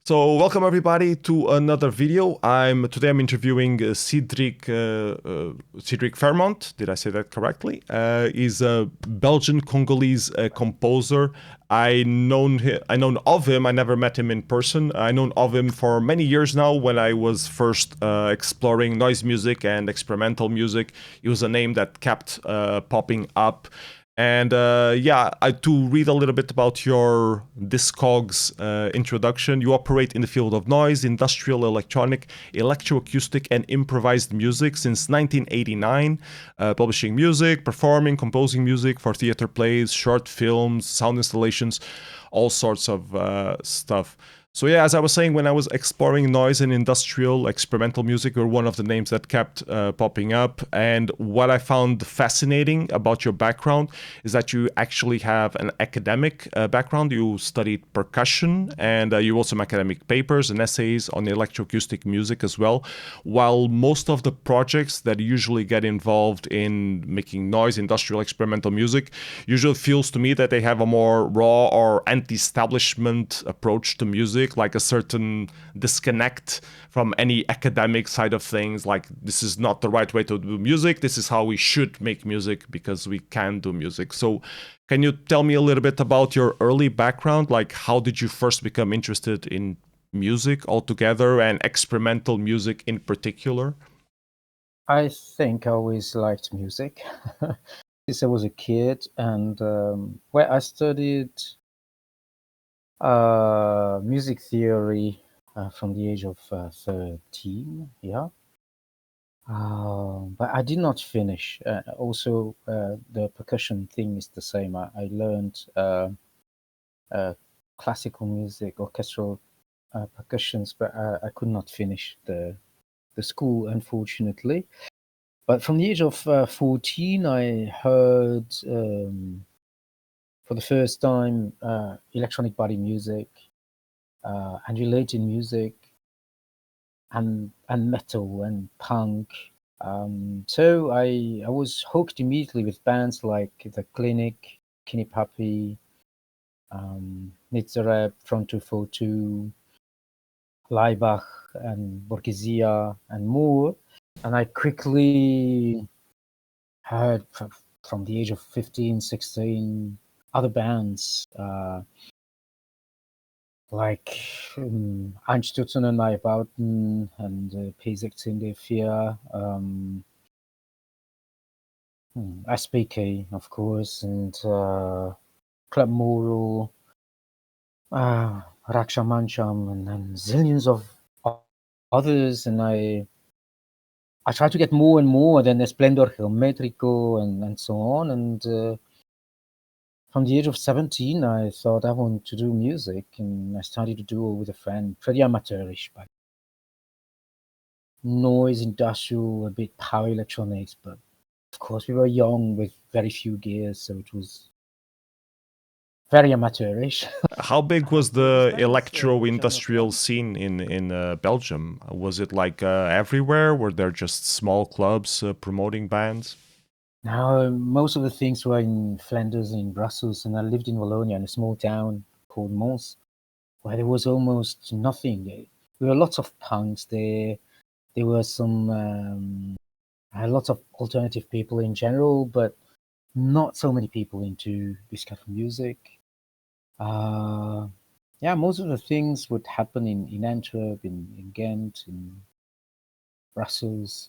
So welcome everybody to another video. Today I'm interviewing Cedrik Fermont. Did I say that correctly? He's a Belgian-Congolese composer. I known of him. I never met him in person. I known of him for many years now. When I was first exploring noise music and experimental music, he was a name that kept popping up. And to read a little bit about your Discogs introduction, you operate in the field of noise, industrial electronic, electroacoustic, and improvised music since 1989, publishing music, performing, composing music for theater plays, short films, sound installations, all sorts of stuff. So yeah, as I was saying, when I was exploring noise and industrial experimental music, were one of the names that kept popping up. And what I found fascinating about your background is that you actually have an academic background. You studied percussion, and you also have academic papers and essays on electroacoustic music as well. While most of the projects that usually get involved in making noise, industrial experimental music, usually feels to me that they have a more raw or anti-establishment approach to music, like a certain disconnect from any academic side of things, like this is not the right way to do music, this is how we should make music because we can do music. So can you tell me a little bit about your early background? Like, how did you first become interested in music altogether and experimental music in particular? I think I always liked music since I was a kid, and where I studied music theory from the age of 13. Yeah. But I did not finish. Also, the percussion thing is the same. I learned classical music, orchestral percussions, but I could not finish the school, unfortunately. But from the age of 14, I heard for the first time electronic body music and related music and metal and punk. So I was hooked immediately with bands like The Clinic, Kinny Papi, Nitzareb, Front 242, Laibach, and Borgesia, and more. And I quickly heard from the age of 15, 16, other bands like Einstürzen und Neubauten and P16D4, SBK, of course, and Club Moro, Raksha Mancham, and zillions of others. And I tried to get more and more, then Esplendor Geometrico and so on. And from the age of 17, I thought I wanted to do music, and I started to do it with a friend, pretty amateurish, but noise, industrial, a bit power electronics. But of course, we were young with very few gears, so it was very amateurish. How big was the electro-industrial scene in Belgium? Was it like everywhere? Were there just small clubs promoting bands? Now, most of the things were in Flanders, in Brussels, and I lived in Wallonia, in a small town called Mons, where there was almost nothing. There were lots of punks there. There were some lots of alternative people in general, but not so many people into this kind of music. Most of the things would happen in Antwerp, in Ghent, in Brussels,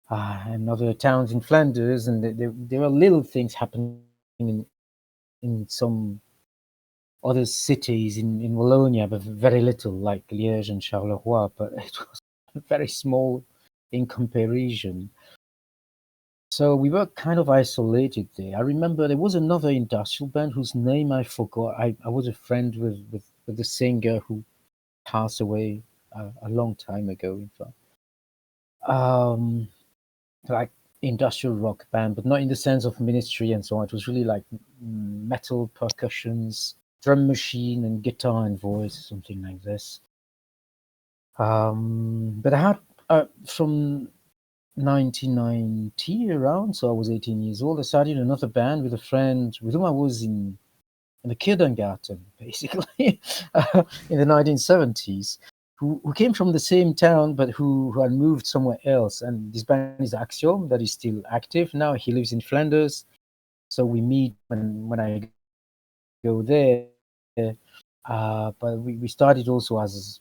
and other towns in Flanders, and there are little things happening in some other cities in Wallonia, but very little, like Liège and Charleroi, but it was very small in comparison. So we were kind of isolated there. I remember there was another industrial band whose name I forgot. I was a friend with the singer who passed away a long time ago, in fact. Like industrial rock band, but not in the sense of Ministry and so on. It was really like metal percussions, drum machine, and guitar and voice, something like this. But I had from 1990 around, so I was 18 years old. I started another band with a friend with whom I was in the kindergarten, basically, in the 1970s, who came from the same town, but who had moved somewhere else. And this band is Axiom, that is still active now. He lives in Flanders. So we meet when I go there. But we started also as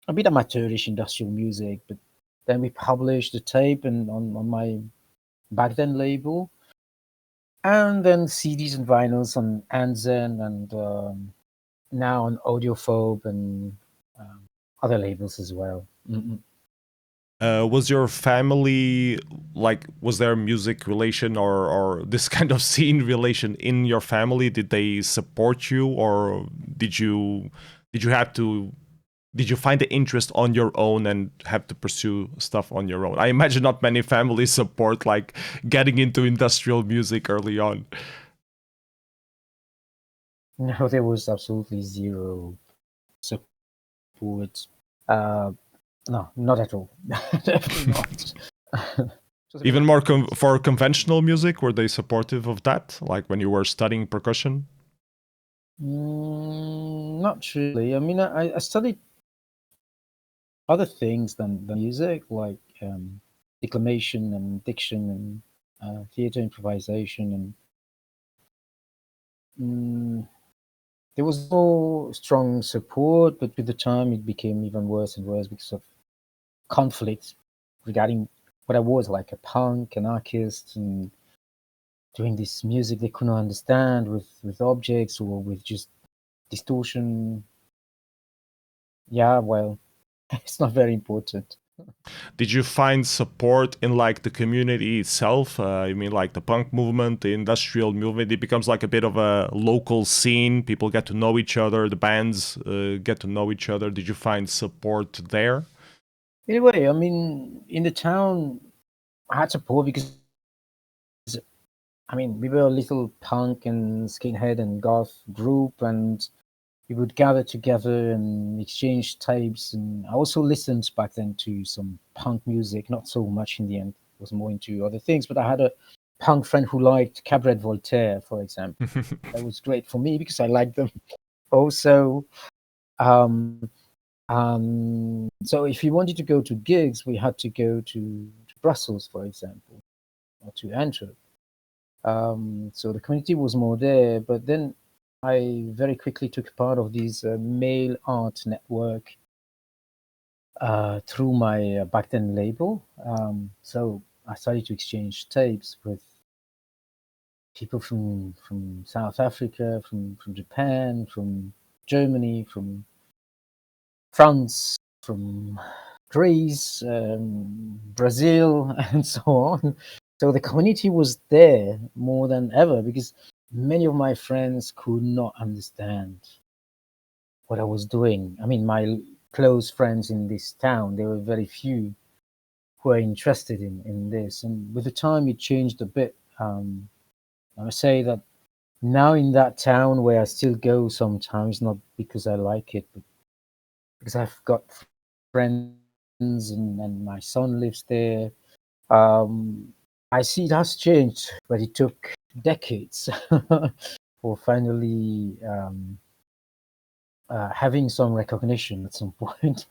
a bit amateurish industrial music, but then we published the tape and on my back then label, and then CDs and vinyls on Anzen, and now on Audiophobe and other labels as well. Was your family like? Was there music relation or this kind of scene relation in your family? Did they support you, or did you have to? Did you find the interest on your own and have to pursue stuff on your own? I imagine not many families support like getting into industrial music early on. No, there was absolutely zero support. No, not at all. Definitely not. It was a bit Even of- more for conventional music, were they supportive of that? Like when you were studying percussion? Not really. I mean, I studied other things than music, like declamation and diction and theater improvisation, and there was no strong support. But with the time, it became even worse and worse because of conflicts regarding what I was, like a punk anarchist, and doing this music they couldn't understand with objects or with just distortion. Yeah, well, it's not very important. Did you find support in like the community itself? I mean, like the punk movement, the industrial movement. It becomes like a bit of a local scene. People get to know each other. The bands get to know each other. Did you find support there? Anyway, I mean, in the town, I had support because, I mean, we were a little punk and skinhead and goth group, and we would gather together and exchange tapes. And I also listened back then to some punk music, not so much in the end. I was more into other things, but I had a punk friend who liked Cabaret Voltaire, for example. That was great for me because I liked them also. Um, so if we wanted to go to gigs, we had to go to Brussels, for example, or to Antwerp. So the community was more there, but then I very quickly took part of this mail art network through my back then label. So I started to exchange tapes with people from South Africa, from Japan, from Germany, from France, from Greece, Brazil, and so on. So the community was there more than ever because many of my friends could not understand what I was doing. I mean, my close friends in this town, there were very few who were interested in this. And with the time, it changed a bit. I must say that now in that town where I still go sometimes, not because I like it, but because I've got friends and my son lives there. I see it has changed, but it took decades for finally having some recognition at some point.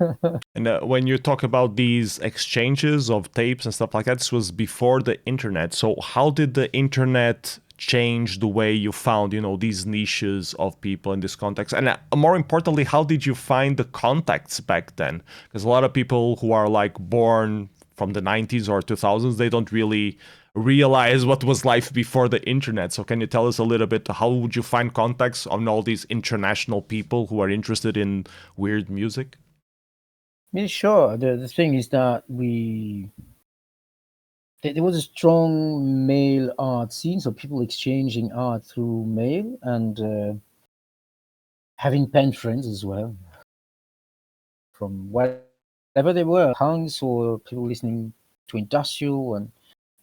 And when you talk about these exchanges of tapes and stuff like that, this was before the internet. So how did the internet change the way you found, these niches of people in this context? And more importantly, how did you find the contacts back then? Because a lot of people who are like born from the 90s or 2000s, they don't really realize what was life before the internet. So can you tell us a little bit, how would you find contacts on all these international people who are interested in weird music? Yeah, sure. The thing is that there was a strong mail art scene, so people exchanging art through mail and having pen friends as well from wherever they were, punks or people listening to industrial and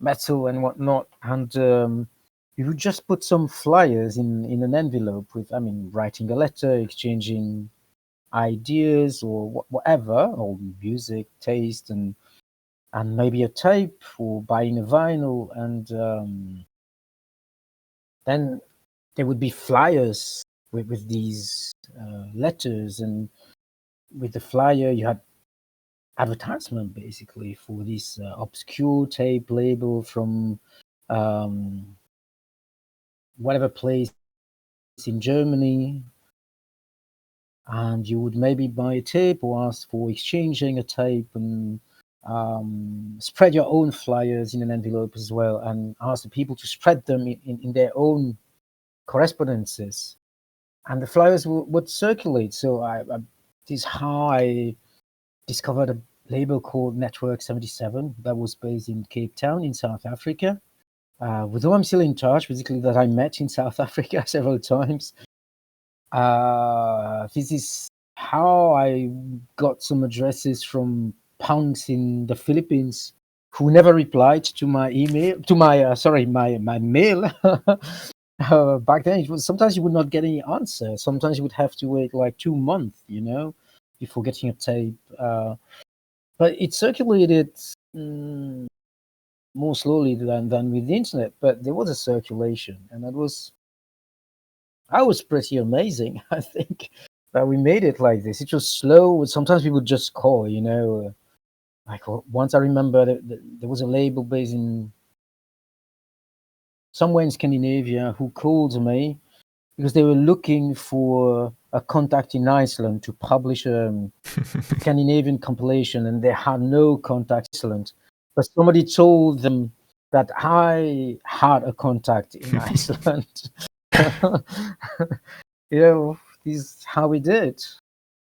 metal and whatnot. And you would just put some flyers in an envelope with, I mean, writing a letter, exchanging ideas or whatever, or music taste, and maybe a tape or buying a vinyl. And then there would be flyers with these letters, and with the flyer you had advertisement basically for this obscure tape label from um, whatever place in Germany, and you would maybe buy a tape or ask for exchanging a tape, and spread your own flyers in an envelope as well, and ask the people to spread them in their own correspondences, and the flyers would circulate. So this is how I discovered a label called Network 77 that was based in Cape Town in South Africa, with whom I'm still in touch, basically, that I met in South Africa several times. This is how I got some addresses from punks in the Philippines who never replied to my email, to my my mail. Back then, it was sometimes you would not get any answer. Sometimes you would have to wait like 2 months, before getting a tape. But it circulated more slowly than with the internet. But there was a circulation, and that was pretty amazing. I think that we made it like this. It was slow. Sometimes we would just call, like once I remember there was a label based in somewhere in Scandinavia who called me because they were looking for a contact in Iceland to publish a Scandinavian compilation, and they had no contact in Iceland. But somebody told them that I had a contact in Iceland. This is how we did.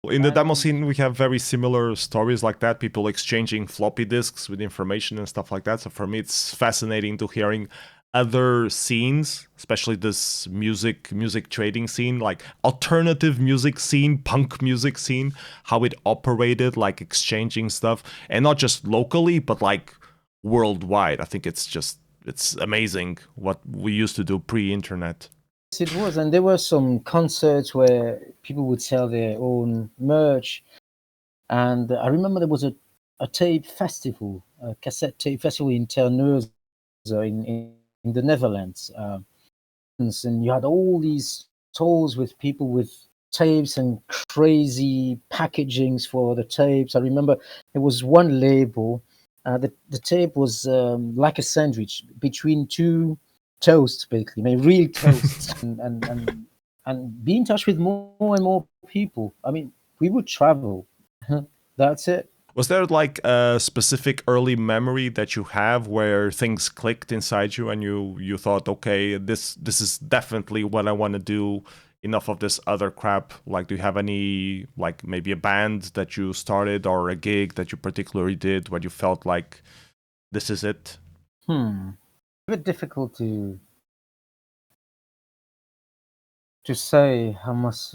In the demo scene, we have very similar stories like that, people exchanging floppy disks with information and stuff like that. So for me, it's fascinating to hearing other scenes, especially this music trading scene, like alternative music scene, punk music scene, how it operated, like exchanging stuff, and not just locally, but like worldwide. I think it's amazing what we used to do pre-internet. It was, and there were some concerts where people would sell their own merch, and I remember there was a tape festival, a cassette tape festival in Terneuzen in the Netherlands, and you had all these stalls with people with tapes and crazy packagings for the tapes. I remember there was one label. The tape was like a sandwich between two toasts, basically, I mean, real toasts, and be in touch with more and more people. I mean, we would travel. That's it. Was there like a specific early memory that you have where things clicked inside you and you thought, okay, this is definitely what I want to do, enough of this other crap? Like, do you have any, like maybe a band that you started or a gig that you particularly did where you felt like this is it? A bit difficult to say how much.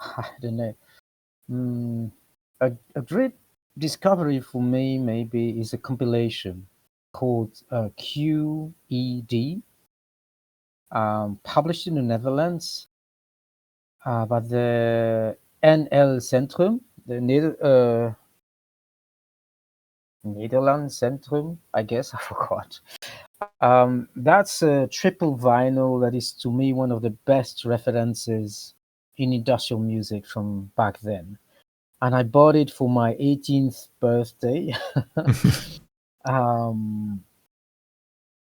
I don't know. A great discovery for me maybe is a compilation called QED, published in the Netherlands by the NL Centrum, the Netherlands Centrum, I guess. I forgot. That's a triple vinyl that is, to me, one of the best references in industrial music from back then. And I bought it for my 18th birthday.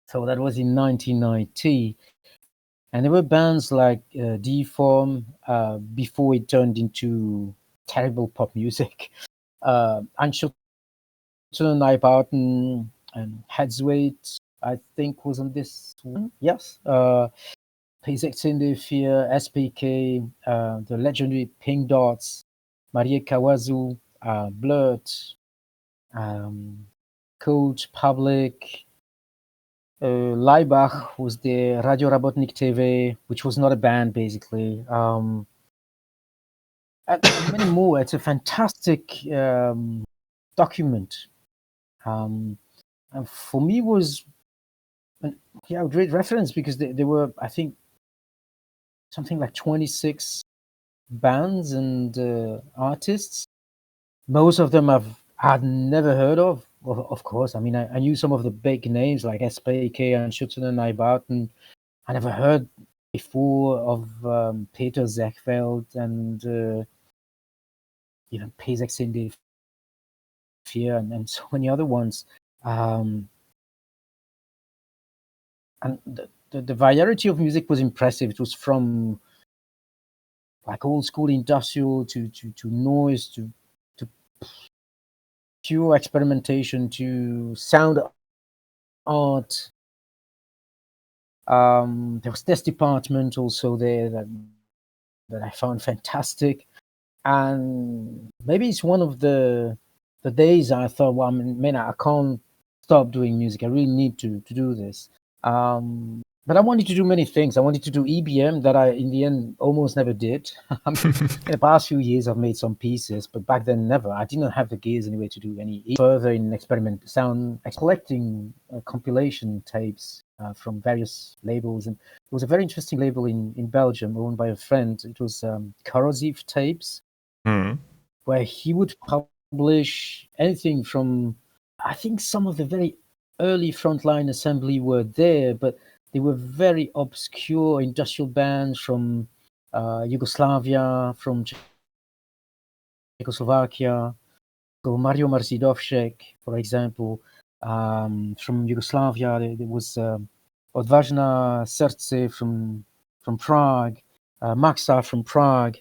So that was in 1990. And there were bands like Deform, before it turned into terrible pop music. Unconventional, Nijbouten, and Headsweight, I think, was on this one. Yes. P16 Fear, SPK, the legendary Pink Dots, Marie Kawazu, Blurred, Coach Public, Leibach was there, Radio Rabotnik TV, which was not a band, basically, and many more. It's a fantastic document, and for me was a great reference, because there were, I think, something like 26 bands and artists. Most of them I'd never heard of course. I mean, I knew some of the big names like SPK and Schutzen and Nijbouten. I never heard before of Peter Zechveld and Pesach Cindy Fear and so many other ones. And the variety of music was impressive. It was from like old school industrial to noise to pure experimentation to sound art. There was this department also there that I found fantastic, and maybe it's one of the days I thought, well, man, I can't stop doing music. I really need to do this. But I wanted to do many things. I wanted to do EBM that I, in the end, almost never did. I mean, in the past few years, I've made some pieces, but back then, never. I didn't have the gears anyway to do any further in experiment sound, collecting compilation tapes from various labels. And there was a very interesting label in Belgium owned by a friend. It was Corrosive Tapes, where he would publish anything from, I think some of the very early frontline assembly were there, but they were very obscure industrial bands from Yugoslavia, from Czechoslovakia. So Mario Marzidovšek, for example, from Yugoslavia. There was Odważne Serce from Prague, Maxa from Prague,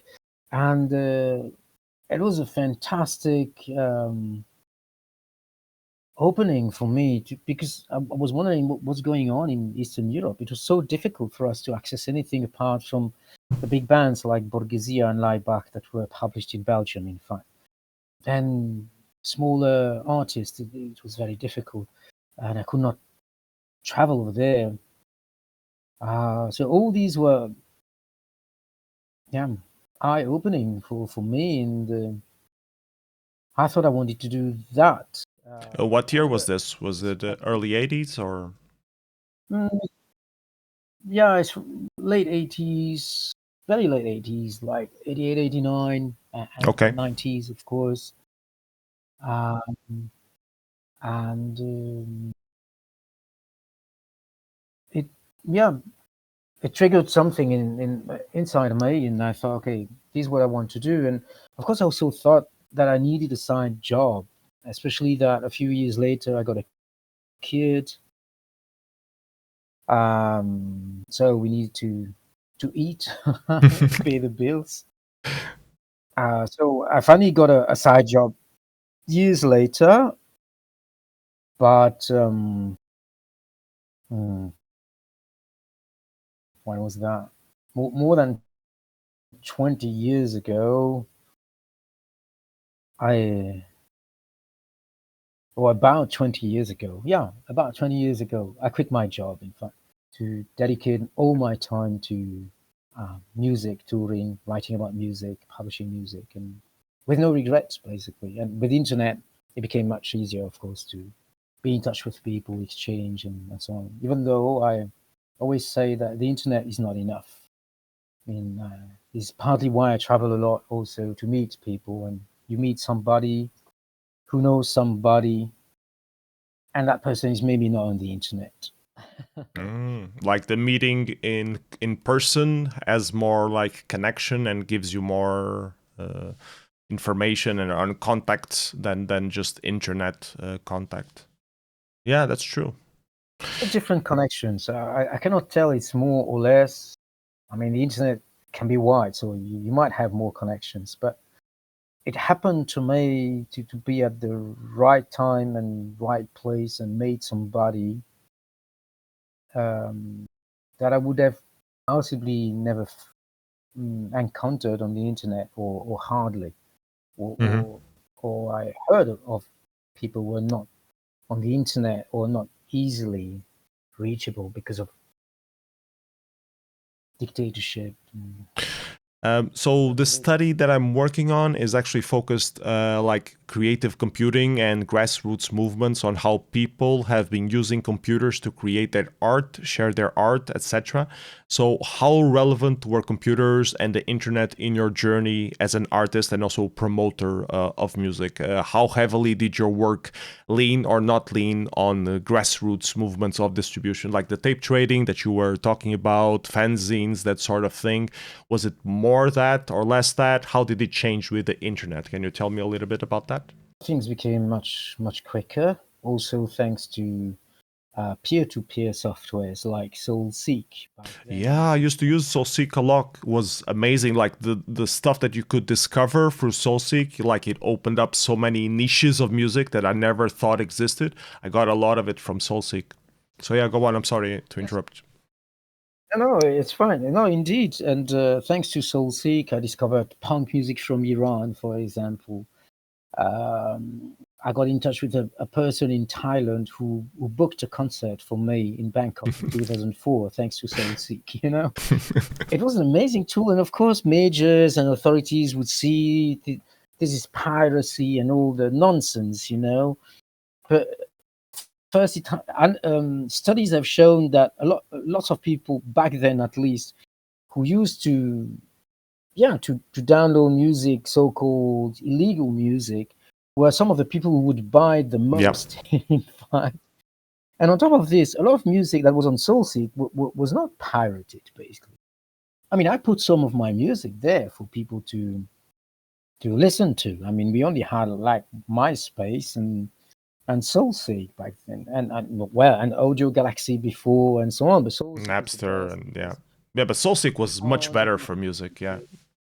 and it was a fantastic opening for me because I was wondering what's going on in Eastern Europe. It was so difficult for us to access anything apart from the big bands like Borgesia and Laibach that were published in Belgium, in fact. And smaller artists, it was very difficult, and I could not travel over there. So all these were, eye-opening for me, and I thought I wanted to do that. What year was this? Was it early 80s or? Yeah, it's late 80s, very late 80s, like 88, 89, and Okay. 90s, of course. And it triggered something inside of me, and I thought, okay, this is what I want to do. And of course, I also thought that I needed a side job, especially that a few years later I got a kid. So we needed to eat, pay the bills. So I finally got a side job years later, but when was that? More than 20 years ago. About 20 years ago. Yeah, about 20 years ago, I quit my job, in fact, to dedicate all my time to music, touring, writing about music, publishing music, and with no regrets, basically. And with the internet, it became much easier, of course, to be in touch with people, exchange, and so on. Even though I always say that the internet is not enough. I mean, it's partly why I travel a lot also, to meet people, and you meet somebody who knows somebody, and that person is maybe not on the internet. Like the meeting in person has more like connection and gives you more information and on contacts than just internet contact. Yeah, that's true. Different connections. I cannot tell it's more or less. I mean, the internet can be wide, so you might have more connections, but it happened to me to be at the right time and right place and meet somebody that I would have possibly never encountered on the internet, or hardly, or I heard of people who were not on the internet or not easily reachable because of dictatorship. So the Absolutely. study that I'm working on is actually focused like creative computing and grassroots movements on how people have been using computers to create their art, share their art, etc. So how relevant were computers and the internet in your journey as an artist and also promoter of music? How heavily did your work lean or not lean on the grassroots movements of distribution, like the tape trading that you were talking about, fanzines, that sort of thing? Was it more that or less that? How did it change with the internet? Can you tell me a little bit about that? Things became much quicker. Also, thanks to peer-to-peer softwares like SoulSeek back then. Yeah, I used to use Soulseek a lot. It was amazing. Like the stuff that you could discover through Soulseek, like it opened up so many niches of music that I never thought existed. I got a lot of it from Soulseek. So yeah, go on. I'm sorry to Yes. interrupt. No, it's fine. No, indeed. And thanks to SoulSeek, I discovered punk music from Iran, for example. I got in touch with a person in Thailand who booked a concert for me in Bangkok in 2004, thanks to SoulSeek. It was an amazing tool, and of course, majors and authorities would see this is piracy and all the nonsense. But first, studies have shown that lots of people back then, at least, who used to to download music, so-called illegal music, were some of the people who would buy the Yeah. most. In fact, and on top of this, a lot of music that was on SoulSeek was not pirated, basically. I mean, I put some of my music there for people to listen to. I mean, we only had like MySpace and SoulSeek back then, and Audio Galaxy before, and so on. But SoulSeek was the Napster best and yeah. because Yeah, but Soulseek was much better hardly. for music, yeah.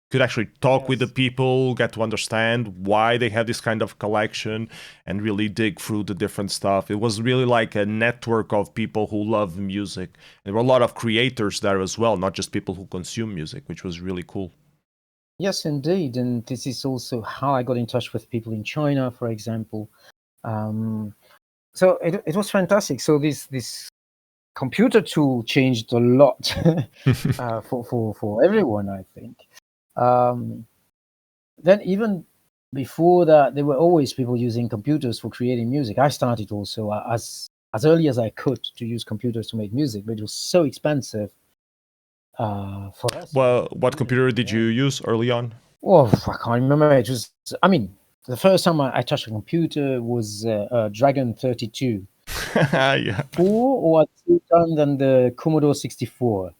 Could actually talk with the Yes. people, get to understand why they have this kind of collection, and really dig through the different stuff. It was really like a network of people who love music. There were a lot of creators there as well, not just people who consume music, which was really cool. Yes, indeed. And this is also how I got in touch with people in China, for example. Um, so it was fantastic. So this computer tool changed a lot for everyone, I think. Um, then even before that, there were always people using computers for creating music. I started also as early as I could to use computers to make music, but it was so expensive for us back Well, what computer did you then. use early on? Oh, I can't remember. It was, I mean, the first time I touched a computer was Dragon 32. Yeah. Before or at the same time than the Commodore 64.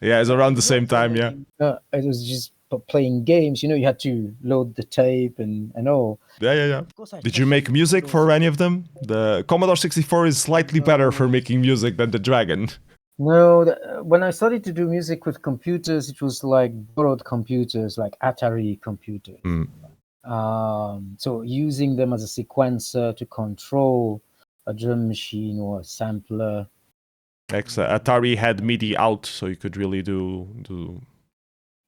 Yeah, it's around It the was not same for time, yeah. making, it was just for playing games. You had to load the tape and all. Yeah, yeah, yeah. Of course, I Did you touched make the music Commodore for any of 64. them? The Commodore 64 is slightly better for No, making music than the Dragon. no. When I started to do music with computers, it was like borrowed computers, like Atari computers. Mm. So using them as a sequencer to control a drum machine or a sampler. Atari had MIDI out, so you could really do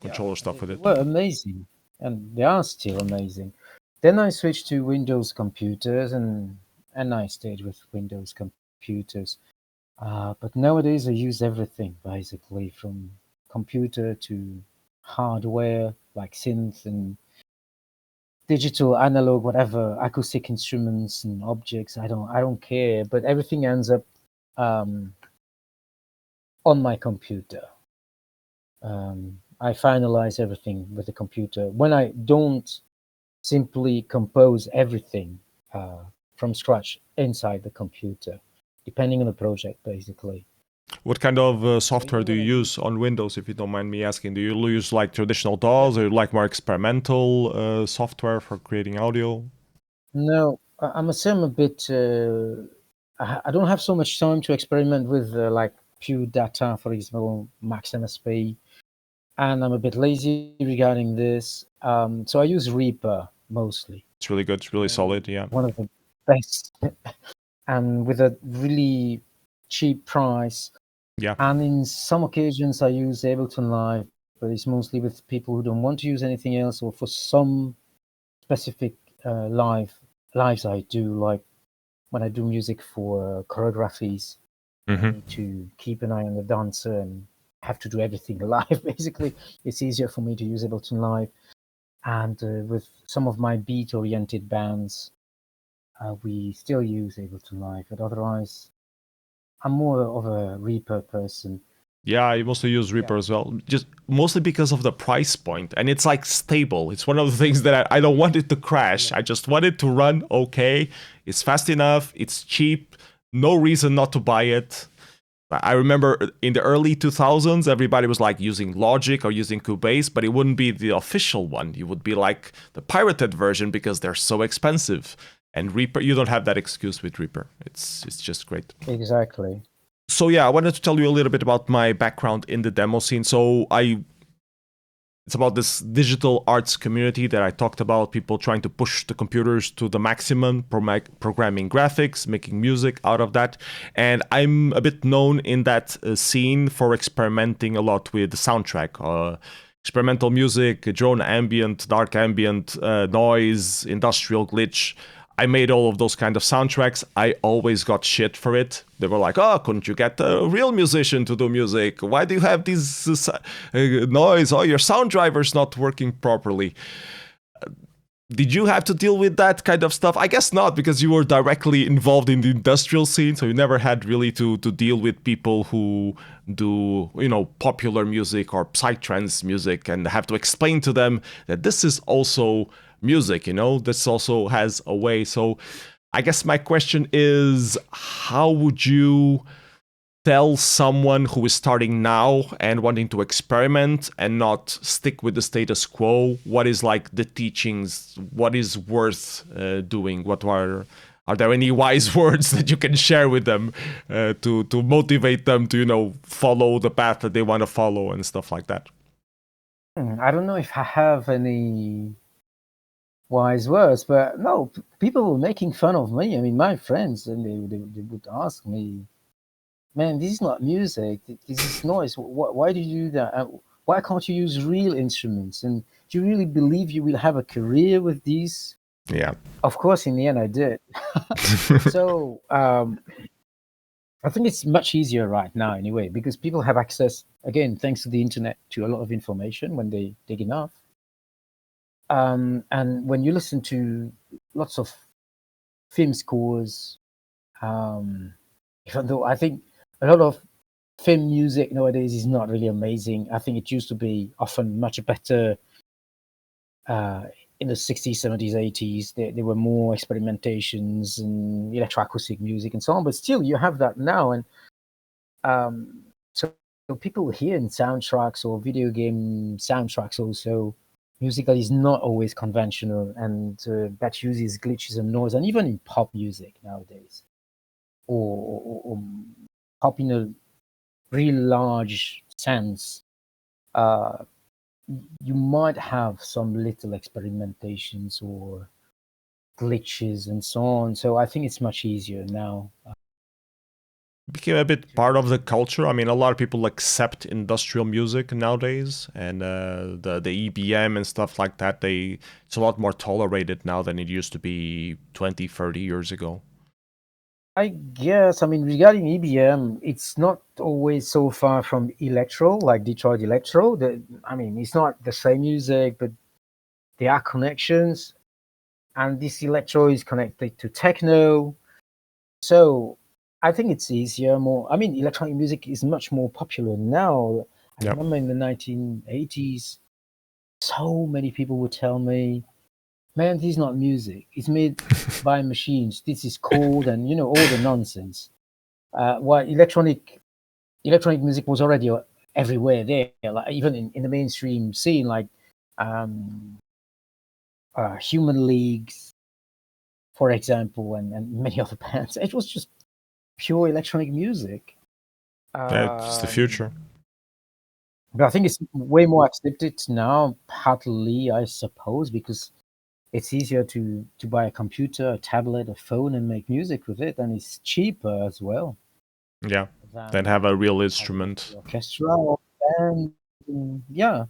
Yeah, controller stuff with they it. were amazing, and they are still amazing. Then I switched to Windows computers, and I stayed with Windows computers. But nowadays I use everything basically, from computer to hardware like synth and digital, analog, whatever, acoustic instruments and objects. I don't care, but everything ends up um, on my computer. I finalize everything with the computer. When I don't simply compose everything uh, from scratch inside the computer, depending on the project, basically. What kind of So software even do when you I do, use on Windows, if you don't mind me asking? Do you use like traditional yeah, DAWs or like more experimental software for creating audio? no, I must say I'm a bit. I don't have so much time to experiment with like pure data, for example, Max MSP, and I'm a bit lazy regarding this. So I use Reaper mostly. It's really good. It's really solid. Yeah. One of the best, and with a really cheap price. Yeah. And in some occasions, I use Ableton Live, but it's mostly with people who don't want to use anything else, or for some specific lives I do, like when I do music for choreographies. I Hmm. need to keep an eye on the dancer, and have to do everything live. Basically, it's easier for me to use Ableton Live. And with some of my beat-oriented bands, we still use Ableton Live. But otherwise, I'm more of a Reaper person. Yeah, I mostly use Reaper as well, just mostly because of the price point, and it's like stable. It's one of the things that I don't want it to crash. I just want it to run okay. It's fast enough. It's cheap. No reason not to buy it. I remember in the early 2000s, everybody was like using Logic or using Cubase, but it wouldn't be the official one. It would be like the pirated version because they're so expensive. And Reaper, you don't have that excuse with Reaper. It's just great. Exactly. So yeah, I wanted to tell you a little bit about my background in the demo scene. So it's about this digital arts community that I talked about, people trying to push the computers to the maximum, programming graphics, making music out of that. And I'm a bit known in that scene for experimenting a lot with the soundtrack. Experimental music, drone ambient, dark ambient, noise, industrial glitch. I made all of those kind of soundtracks. I always got shit for it. They were like, oh, couldn't you get a real musician to do music? Why do you have this noise? Oh, your sound driver's not working properly. Did you have to deal with that kind of stuff? I guess not, because you were directly involved in the industrial scene, so you never had really to deal with people who do, popular music or psytrance music and have to explain to them that this is also music, this also has a way. So I guess my question is, how would you tell someone who is starting now and wanting to experiment and not stick with the status quo, what is like the teachings, what is worth doing? What are there any wise words that you can share with them to motivate them to follow the path that they want to follow and stuff like that? I don't know if I have any wise words, but no, people were making fun of me. I mean, my friends, and they would ask me, man, this is not music. This is noise. Why do you do that? Why can't you use real instruments? And do you really believe you will have a career with these? Yeah. Of course, in the end, I did. So I think it's much easier right now, anyway, because people have access, again, thanks to the internet, to a lot of information when they dig enough. And when you listen to lots of film scores, even though I think a lot of film music nowadays is not really amazing. I think it used to be often much better in the 60s, 70s, 80s. There were more experimentations and electroacoustic music and so on, but still you have that now. And so people hear in soundtracks or video game soundtracks also, musical is not always conventional, and that uses glitches and noise, and even in pop music nowadays, or pop in a real large sense, you might have some little experimentations or glitches and so on. So I think it's much easier now. Became a bit part of the culture. I mean, a lot of people accept industrial music nowadays, and the EBM and stuff like that. It's a lot more tolerated now than it used to be 20, 30 years ago. I guess, I mean, regarding EBM, it's not always so far from electro, like Detroit electro. I mean, it's not the same music, but there are connections, and this electro is connected to techno. So I think it's easier, more. I mean, electronic music is much more popular now. I Yep. remember in the 1980s, so many people would tell me, man, this is not music. It's made by machines. This is cold, and all the nonsense. While electronic music was already everywhere there, like even in the mainstream scene, like Human Leagues, for example, and many other bands. It was just pure electronic music. It's the future. But I think it's way more accepted now, partly, I suppose, because it's easier to buy a computer, a tablet, a phone, and make music with it, and it's cheaper as well. Yeah. Then have a real instrument. Orchestra or band, yeah.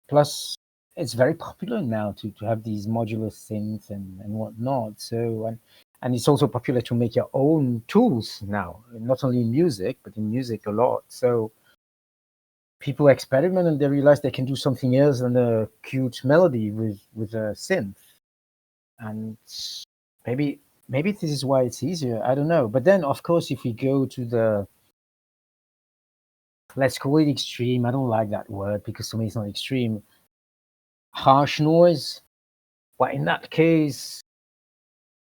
Plus, it's very popular now to have these modular synths and whatnot. So, And it's also popular to make your own tools now, not only in music, but in music a lot. So people experiment and they realize they can do something else than a cute melody with a synth. And maybe this is why it's easier. I don't know. But then, of course, if we go to the, let's call it extreme. I don't like that word because to me it's not extreme. Harsh noise. Well, in that case,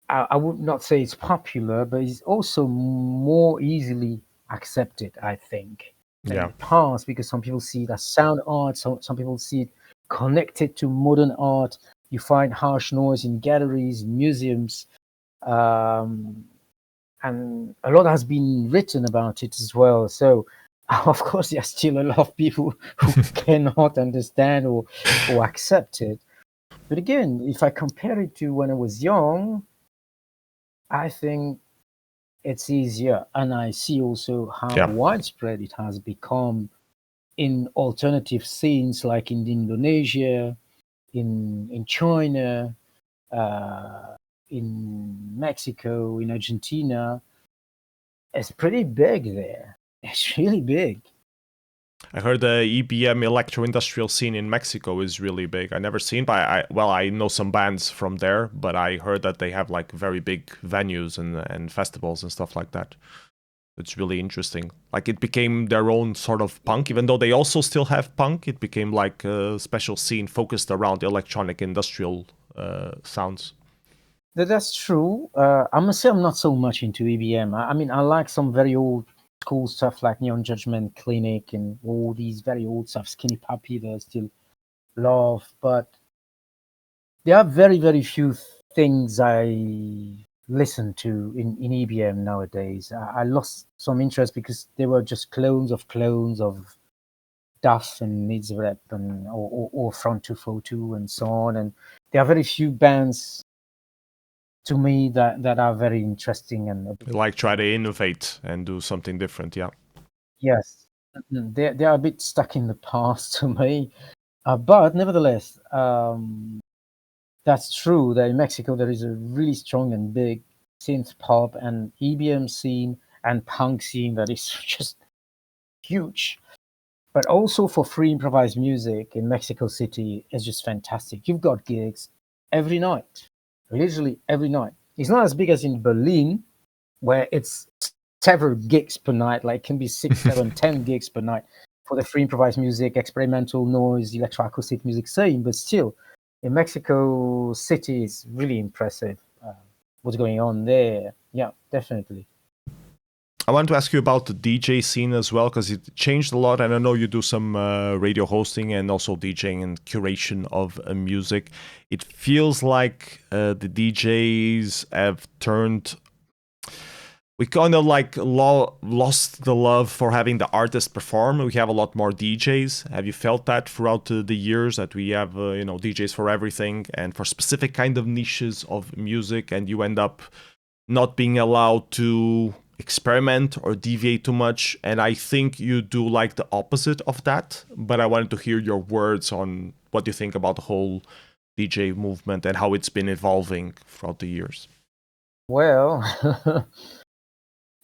I would not say it's popular, but it's also more easily accepted, I think, than in Yeah. the past, because some people see it as sound art, some people see it connected to modern art. You find harsh noise in galleries, in museums, and a lot has been written about it as well. So, of course, there are still a lot of people who cannot understand or accept it. But again, if I compare it to when I was young, I think it's easier. And I see also how Yeah. widespread it has become in alternative scenes like in Indonesia, in China, uh, in Mexico, in Argentina. It's pretty big there. It's really big. I heard the EBM electro industrial scene in Mexico is really big. I never seen, but I know some bands from there, but I heard that they have like very big venues and festivals and stuff like that. It's really interesting. Like it became their own sort of punk, even though they also still have punk. It became like a special scene focused around electronic industrial sounds. That's true. I must say I'm not so much into EBM. I mean, I like some very old school stuff like Neon Judgment Clinic and all these very old stuff, Skinny Puppy that I still love. But there are very, very few things I listen to in EBM nowadays. I lost some interest because they were just clones of Duff and Needs Rep and or Front 242 and so on. And there are very few bands to me that are very interesting and a bit, They like try to innovate and do something different. Yeah. yes, they are a bit stuck in the past to me. But nevertheless, that's true that in Mexico there is a really strong and big synth pop and EBM scene and punk scene that is just huge. But also for free improvised music in Mexico City is just fantastic. You've got gigs every night, literally every night. It's not as big as in Berlin, where it's several gigs per night, like it can be 6, 7, 10 gigs per night for the free improvised music, experimental noise, electroacoustic music scene. But still, in Mexico City, it's really impressive what's going on there. Yeah, definitely. I want to ask you about the DJ scene as well, because it changed a lot. And I know you do some radio hosting and also DJing and curation of music. It feels like the DJs have turned. We kind of like lost the love for having the artist perform. We have a lot more DJs. Have you felt that throughout the years that we have, DJs for everything and for specific kind of niches of music, and you end up not being allowed to experiment or deviate too much? And I think you do like the opposite of that, but I wanted to hear your words on what you think about the whole DJ movement and how it's been evolving throughout the years. Well,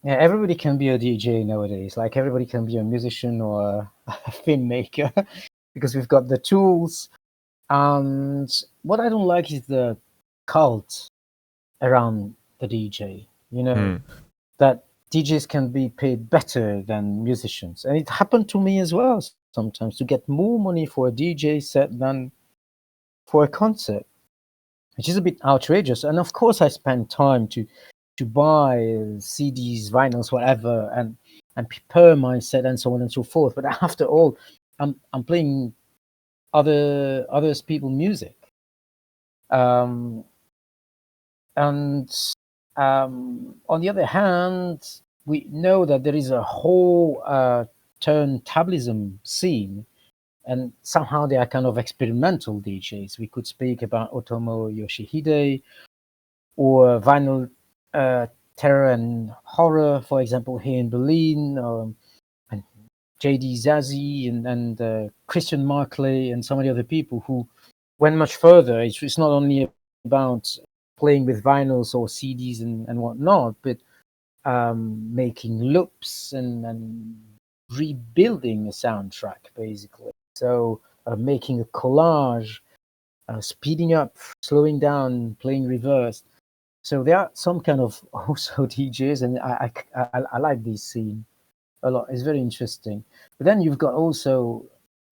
yeah, everybody can be a DJ nowadays. Like everybody can be a musician or a filmmaker because we've got the tools. And what I don't like is the cult around the DJ. That DJs can be paid better than musicians, and it happened to me as well sometimes to get more money for a DJ set than for a concert, which is a bit outrageous. And of course, I spend time to buy CDs, vinyls, whatever, and prepare my set and so on and so forth. But after all, I'm playing others people music, um, and on the other hand, we know that there is a whole turntablism scene, and somehow they are kind of experimental DJs. We could speak about Otomo Yoshihide or Vinyl Terror and Horror, for example, here in Berlin, and JD Zazie and Christian Markley and some of the other people who went much further. It's not only about playing with vinyls or CDs and whatnot, but making loops and rebuilding a soundtrack, basically. So making a collage, speeding up, slowing down, playing reverse. So there are some kind of also DJs, and I like this scene a lot. It's very interesting. But then you've got also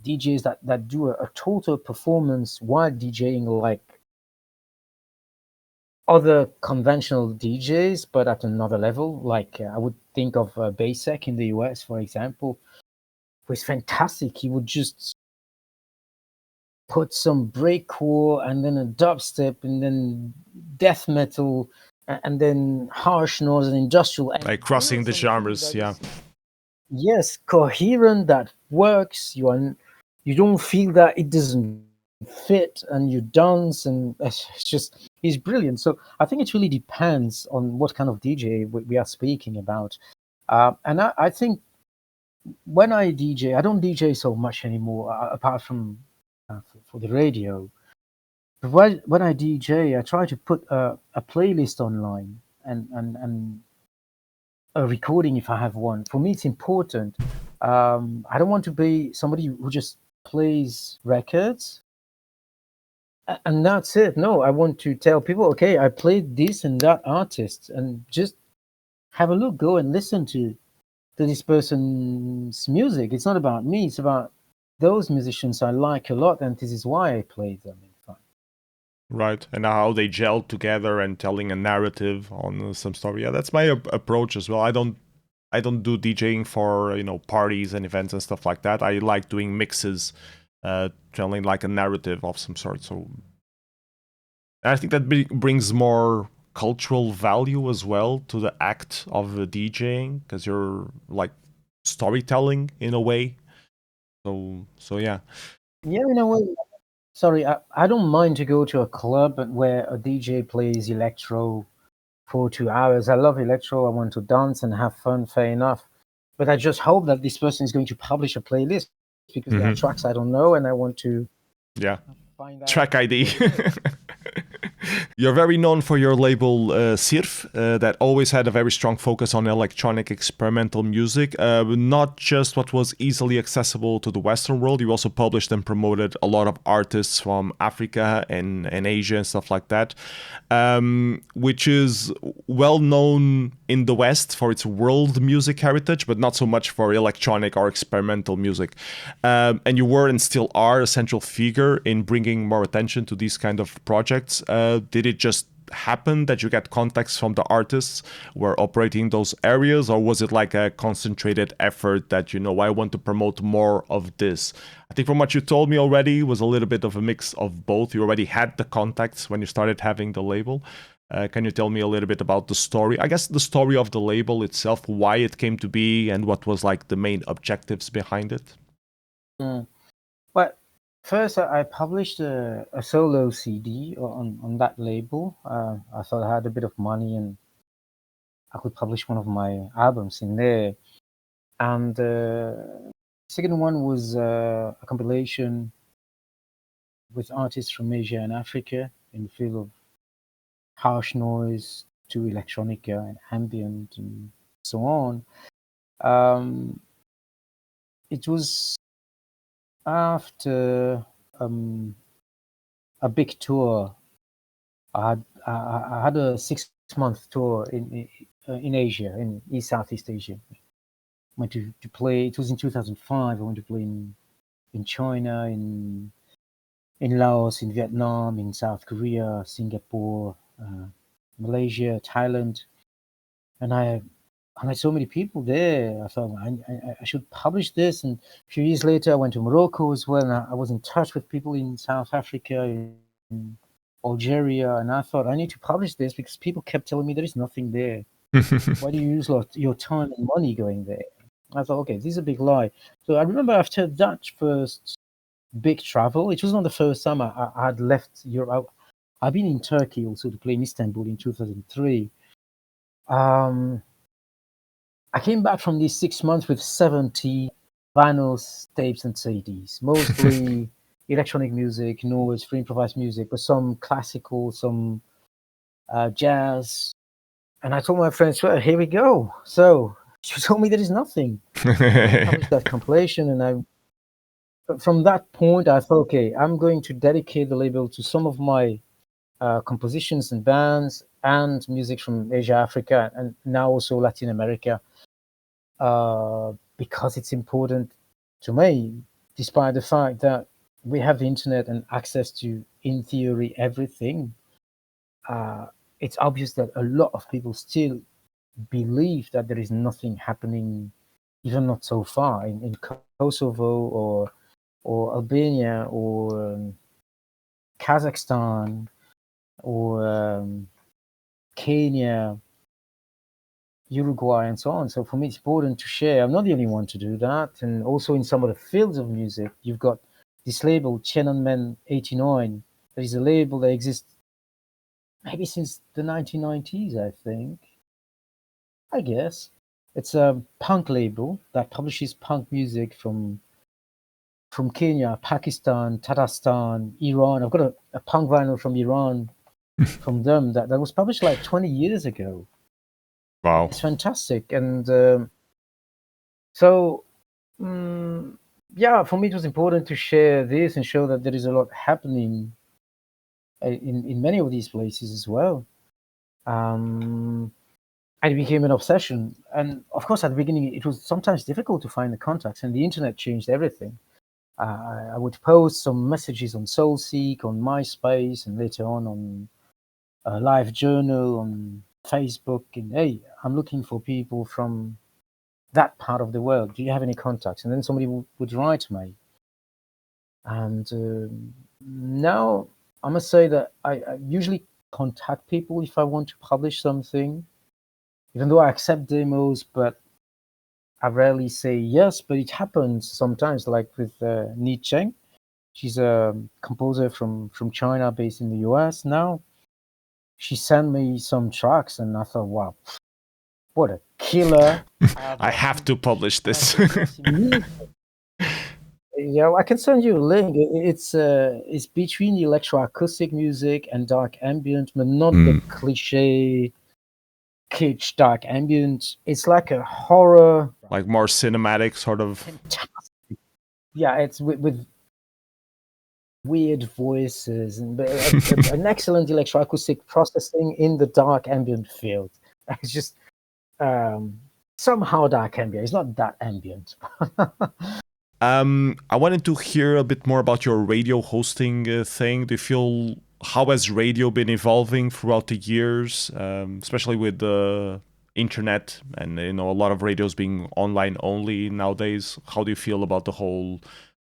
DJs that do a total performance while DJing, like other conventional DJs, but at another level. Like I would think of Basek in the US, for example, who is fantastic. He would just put some breakcore and then a dubstep and then death metal and then harsh noise and industrial. And Like crossing the genres, yeah. Yes, coherent, that works. You don't feel that it doesn't fit, and you dance, and it's just he's brilliant. So I think it really depends on what kind of DJ we are speaking about. And I think when I DJ, I don't DJ so much anymore, apart from for the radio. But when I DJ, I try to put a playlist online and a recording if I have one. For me, it's important. I don't want to be somebody who just plays records and that's it. No, I want to tell people, okay, I played this and that artist, and just have a look, go and listen to this person's music. It's not about me. It's about those musicians I like a lot, and this is why I play them. In fact, Right, and how they gel together and telling a narrative on some story. Yeah, that's my approach as well. I don't do DJing for parties and events and stuff like that. I like doing mixes, telling like a narrative of some sort. So I think that brings more cultural value as well to the act of DJing, because you're like storytelling in a way. So yeah. yeah, in a way. Sorry, I don't mind to go to a club where a DJ plays electro for 2 hours. I love electro. I want to dance and have fun, fair enough. But I just hope that this person is going to publish a playlist, because there are tracks I don't know and I want to find out. Track ID. You're very known for your label Syrphe, that always had a very strong focus on electronic experimental music, not just what was easily accessible to the Western world. You also published and promoted a lot of artists from Africa and Asia and stuff like that, which is well known in the West for its world music heritage, but not so much for electronic or experimental music. And you were and still are a central figure in bringing more attention to these kind of projects. Did it just happen that you get contacts from the artists who are operating those areas, or was it like a concentrated effort that, I want to promote more of this? I think from what you told me already, it was a little bit of a mix of both. You already had the contacts when you started having the label. Can you tell me a little bit about the story? I guess the story of the label itself, why it came to be, and what was like the main objectives behind it? Well, first, I published a solo CD on that label. I thought I had a bit of money and I could publish one of my albums in there. And the second one was a compilation with artists from Asia and Africa in the field of harsh noise to electronica and ambient and so on. It was after a big tour. I had a 6-month tour in Asia, in East Southeast Asia. Went to play. It was in 2005. I went to play in China, in Laos, in Vietnam, in South Korea, Singapore, Malaysia, Thailand, and I met so many people there. I thought I should publish this. And a few years later, I went to Morocco as well, and I was in touch with people in South Africa, in Algeria, and I thought I need to publish this because people kept telling me there is nothing there. Why do you use your time and money going there? I thought, okay, this is a big lie. So I remember after that first big travel, it was not the first time I had left Europe. I've been in Turkey also to play in Istanbul in 2003. I came back from these 6 months with 70 vinyls, tapes, and CDs, mostly electronic music, noise, free improvised music, but some classical, some jazz. And I told my friends, well, here we go. So she told me there is nothing. I published that compilation, and from that point, I thought, okay, I'm going to dedicate the label to some of my compositions and bands and music from Asia, Africa, and now also Latin America, because it's important to me, despite the fact that we have the internet and access to, in theory, everything. It's obvious that a lot of people still believe that there is nothing happening, even not so far in Kosovo or Albania or Kazakhstan or Kenya, Uruguay, and so on. So for me, it's important to share. I'm not the only one to do that. And also in some of the fields of music, you've got this label, Tiananmen 89. There is a label that exists maybe since the 1990s, I think. I guess. It's a punk label that publishes punk music from Kenya, Pakistan, Tatarstan, Iran. I've got a punk vinyl from Iran from them that was published like 20 years ago. Wow. It's fantastic. And so, yeah, for me, it was important to share this and show that there is a lot happening in many of these places as well. And it became an obsession. And of course, at the beginning, it was sometimes difficult to find the contacts, and the internet changed everything. I would post some messages on SoulSeek, on MySpace, and later on LiveJournal, on Facebook. And hey, I'm looking for people from that part of the world. Do you have any contacts? And then somebody would write me. And now I must say that I usually contact people if I want to publish something, even though I accept demos, but I rarely say yes. But it happens sometimes, like with Ni Cheng. She's a composer from China, based in the US now. She sent me some tracks, and I thought, wow, what a killer! I have to publish this. Yeah, I can send you a link. It's between electroacoustic music and dark ambient, but not the cliche kitsch dark ambient. It's like a horror, like more cinematic sort of. Fantastic. Yeah, it's with weird voices and an excellent electroacoustic processing in the dark ambient field. It's just somehow dark ambient. It's not that ambient. I wanted to hear a bit more about your radio hosting thing. Do you feel, how has radio been evolving throughout the years, especially with the internet and a lot of radios being online only nowadays? How do you feel about the whole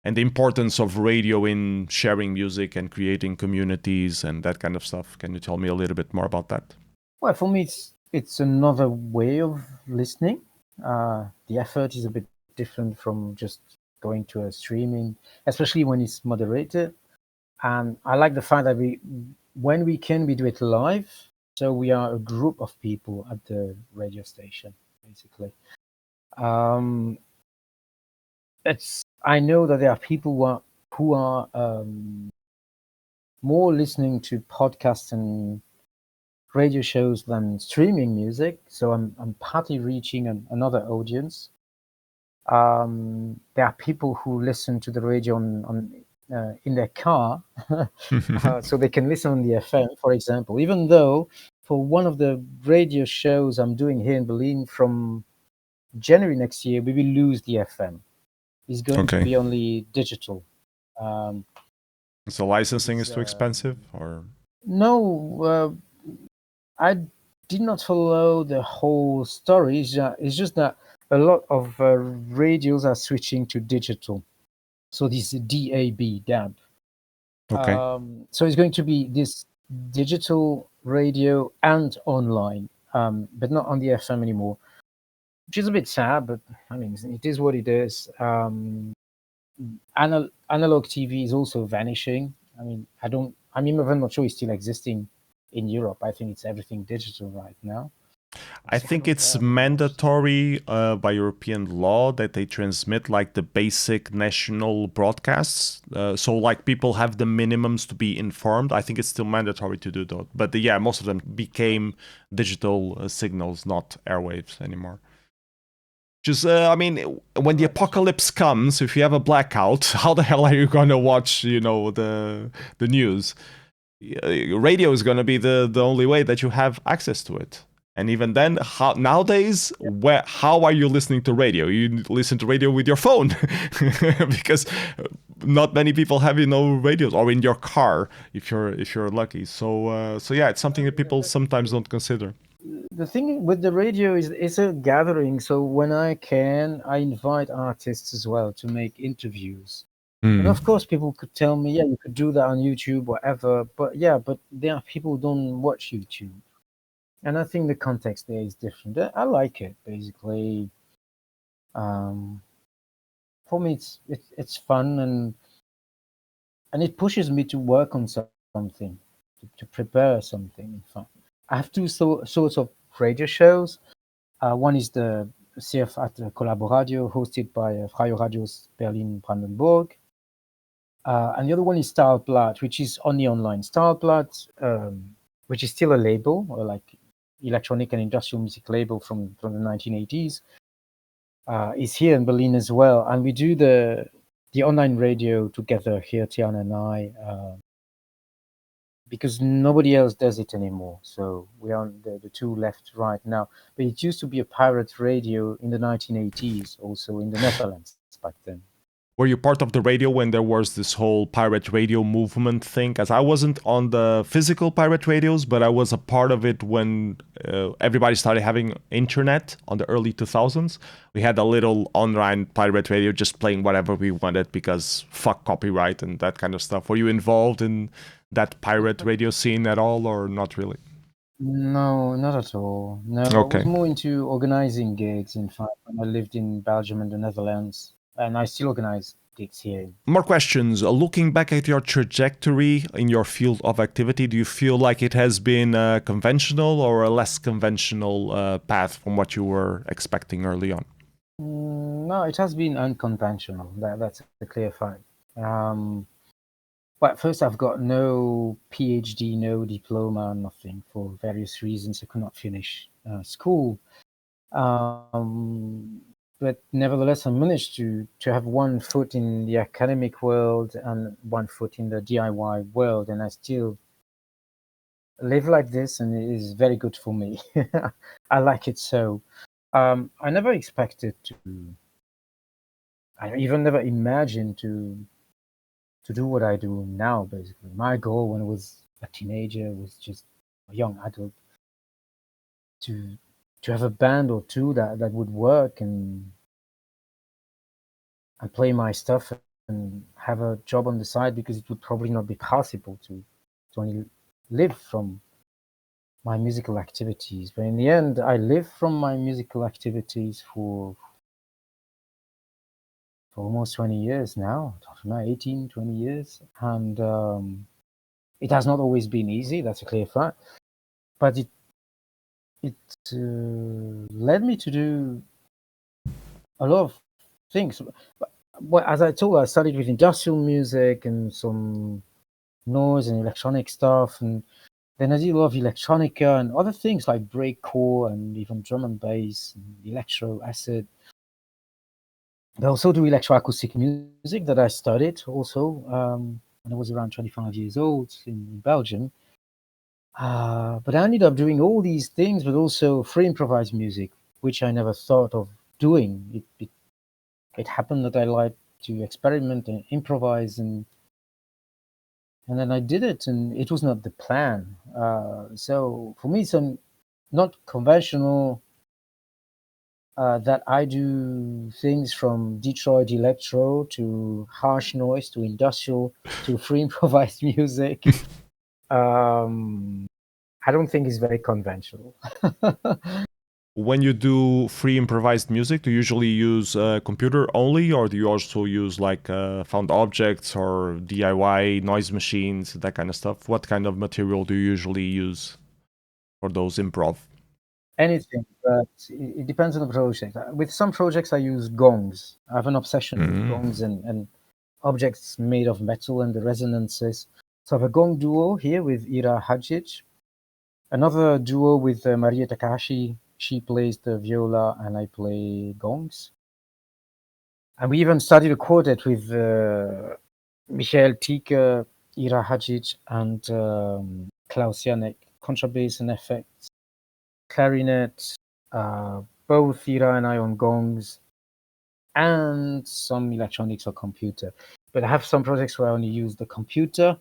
and the importance of radio in sharing music and creating communities and that kind of stuff? Can you tell me a little bit more about that? Well, for me, it's another way of listening. The effort is a bit different from just going to a streaming, especially when it's moderated. And I like the fact that when we can, we do it live. So we are a group of people at the radio station, basically. I know that there are people who are more listening to podcasts and radio shows than streaming music. So I'm partly reaching another audience. There are people who listen to the radio in their car, so they can listen on the FM, for example. Even though for one of the radio shows I'm doing here in Berlin from January next year, we will lose the FM. It's going to be only digital. So licensing is too expensive, or? No, I did not follow the whole story. It's just that a lot of radios are switching to digital. So this DAB. So it's going to be this digital radio and online, but not on the FM anymore, which is a bit sad, but I mean, it is what it is. Analog TV is also vanishing. I mean, I'm even not sure it's still existing in Europe. I think it's everything digital right now. I think it's mandatory by European law that they transmit like the basic national broadcasts. So like people have the minimums to be informed. I think it's still mandatory to do that. But yeah, most of them became digital signals, not airwaves anymore. Just, I mean, when the apocalypse comes, if you have a blackout, how the hell are you going to watch, the news? Radio is going to be the only way that you have access to it. And even then, nowadays, how are you listening to radio? You listen to radio with your phone because not many people have radios, or in your car if you're lucky. So yeah, it's something that people sometimes don't consider. The thing with the radio is it's a gathering. So when I can, I invite artists as well to make interviews. And of course, people could tell me, yeah, you could do that on YouTube, whatever. But yeah, but there are people who don't watch YouTube. And I think the context there is different. I like it, basically. For me, it's fun, and it pushes me to work on something, to prepare something. In fact, I have two sorts of radio shows. One is the Syrphe at Collaboradio, hosted by Freie Radios Berlin-Brandenburg. And the other one is Stahlblatt, which is only online. Stahlblatt, which is still a label, or like electronic and industrial music label from the 1980s, is here in Berlin as well. And we do the online radio together here, Tiana and I, because nobody else does it anymore. So we are the two left right now. But it used to be a pirate radio in the 1980s, also in the Netherlands back then. Were you part of the radio when there was this whole pirate radio movement thing? As I wasn't on the physical pirate radios, but I was a part of it when everybody started having internet on the early 2000s. We had a little online pirate radio just playing whatever we wanted because fuck copyright and that kind of stuff. Were you involved in that pirate radio scene at all, or not really? No, not at all. No, Okay. I was more into organizing gigs, in fact, when I lived in Belgium and the Netherlands. And I still organize gigs here. More questions. Looking back at your trajectory in your field of activity, do you feel like it has been a conventional or a less conventional path from what you were expecting early on? No, it has been unconventional. That's a clear fact. But first, I've got no PhD, no diploma, nothing, for various reasons. I could not finish school. But nevertheless, I managed to have one foot in the academic world and one foot in the DIY world, and I still live like this, and it is very good for me. I like it so. I never expected to. I even never imagined to do what I do now. Basically, my goal when I was a teenager was just a young adult to have a band or two that would work and play my stuff and have a job on the side, because it would probably not be possible to only live from my musical activities. But in the end, I live from my musical activities for almost 20 years now, 18, 20 years. And it has not always been easy, that's a clear fact. But it led me to do a lot of things. But as I told you, I started with industrial music and some noise and electronic stuff, and then I did a lot of electronica and other things like breakcore and even drum and bass and electro acid. I also do electroacoustic music that I studied also when I was around 25 years old in Belgium. But I ended up doing all these things, but also free improvised music, which I never thought of doing. It happened that I liked to experiment and improvise, and then I did it, and it was not the plan. So for me, it's not conventional that I do things from Detroit electro to harsh noise to industrial to free improvised music. I don't think it's very conventional. When you do free improvised music, do you usually use computer only, or do you also use like found objects or DIY noise machines, that kind of stuff? What kind of material do you usually use for those improv? anything, but it depends on the project. With some projects, I use gongs. I have an obsession with Mm. gongs and objects made of metal and the resonances. So I have a gong duo here with Ira Hadjic, another duo with Maria Takahashi. She plays the viola and I play gongs. And we even started a quartet with Michael Tieke, Ira Hadjic, and Klaus Janek, contrabass and effects, clarinet, both Ira and I on gongs, and some electronics or computer. But I have some projects where I only use the computer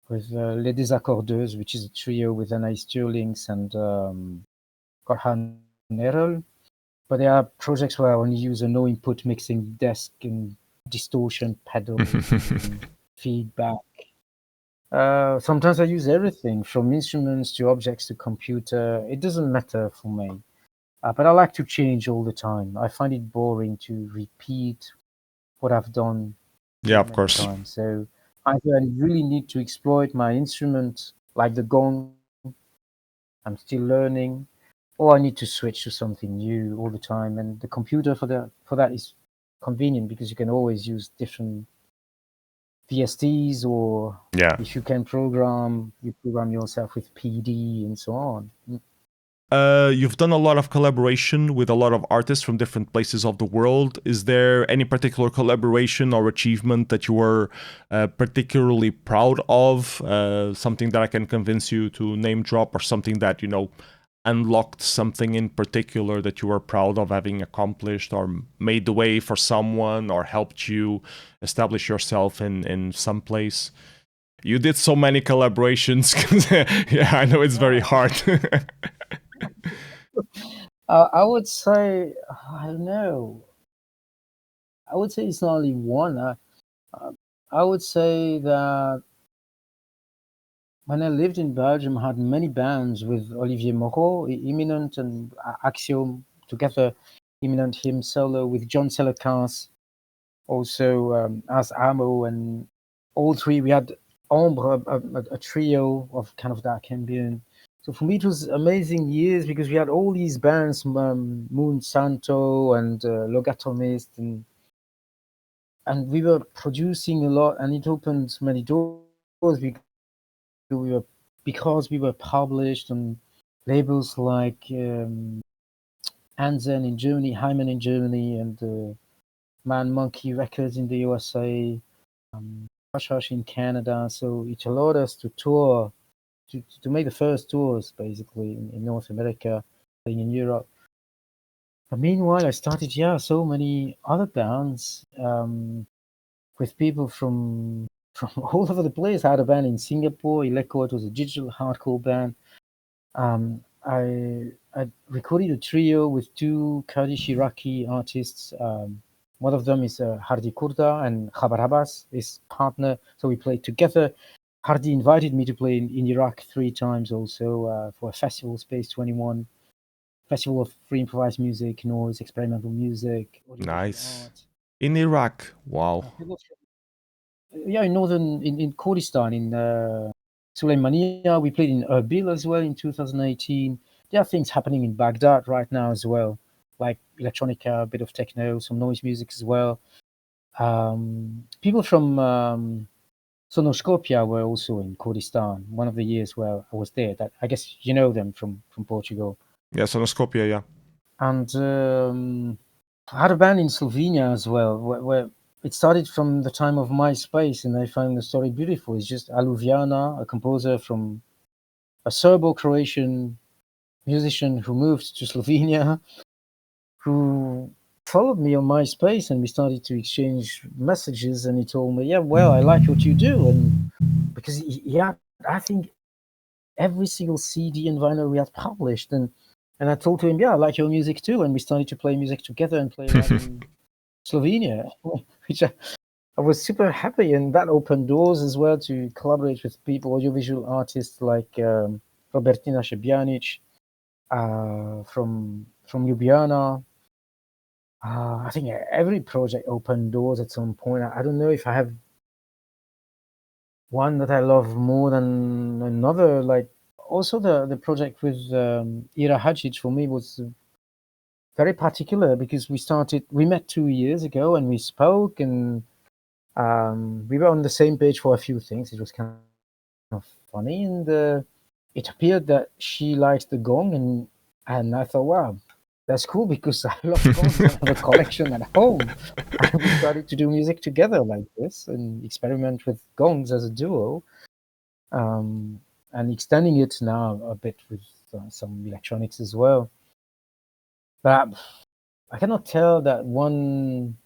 with Les Désaccordeuses, which is a trio with Anais Sturlings and Korhan Nerel. But there are projects where I only use a no input mixing desk and distortion pedals and feedback. Sometimes I use everything from instruments to objects to computer. It doesn't matter for me. But I like to change all the time. I find it boring to repeat what I've done Yeah, too of many course. times. So either I really need to exploit my instrument, like the gong, I'm still learning, or I need to switch to something new all the time. And the computer for that is convenient because you can always use different VSTs, or Yeah. if you can program, you program yourself with PD and so on. You've done a lot of collaboration with a lot of artists from different places of the world. Is there any particular collaboration or achievement that you were particularly proud of? Something that I can convince you to name drop, or something that, unlocked something in particular that you were proud of having accomplished, or made the way for someone, or helped you establish yourself in some place? You did so many collaborations. Yeah, I know it's very hard. I would say, I don't know. I would say it's not only one. I would say that when I lived in Belgium, I had many bands with Olivier Moreau, Imminent, and Axiom together. Imminent, him solo with John Sellekas, also as Amo, and all three. We had Ombre, a trio of kind of dark ambient. So for me, it was amazing years because we had all these bands, Moon Santo and Logatomist, and we were producing a lot, and it opened many doors because we were published on labels like Anzen in Germany, Hyman in Germany, and Man Monkey Records in the USA, Hush Hush in Canada. So it allowed us to tour, to make the first tours basically in North America, playing in Europe. But meanwhile, I started, so many other bands with people from all over the place. I had a band in Singapore, Ileko. It was a digital hardcore band. I recorded a trio with two Kurdish Iraqi artists. One of them is Hardy Kurda, and Khabar Abbas, his partner. So we played together. Hardy invited me to play in Iraq 3 times also for a festival, Space 21, Festival of Free Improvised Music, Noise, Experimental Music, Audiovisual Nice. Art. In Iraq. Wow. In in Kurdistan, in Suleimania. We played in Erbil as well in 2018. There are things happening in Baghdad right now as well, like electronica, a bit of techno, some noise music as well. People from Sonoskopia were also in Kurdistan. One of the years where I was there, that I guess you know them from Portugal. Yeah, Sonoskopia, yeah. And I had a band in Slovenia as well, where it started from the time of MySpace, and I find the story beautiful. It's just Aluviana, a composer from a Serbo-Croatian musician who moved to Slovenia, who followed me on MySpace, and we started to exchange messages. And he told me, "Yeah, well, I like what you do," and because he had, I think, every single CD and vinyl we had published, and I told him, "Yeah, I like your music too," and we started to play music together and play around in Slovenia, which I was super happy, and that opened doors as well to collaborate with people, audiovisual artists like Robertina Šebjanić from Ljubljana. I think every project opened doors at some point. I don't know if I have one that I love more than another. Like also the project with Ira Hadjic for me was very particular because we met 2 years ago and we spoke and we were on the same page for a few things. It was kind of funny, and it appeared that she likes the gong, and I thought, wow, that's cool because I love gongs. I have a collection at home. And we started to do music together like this and experiment with gongs as a duo, and extending it now a bit with some electronics as well. But I cannot tell that one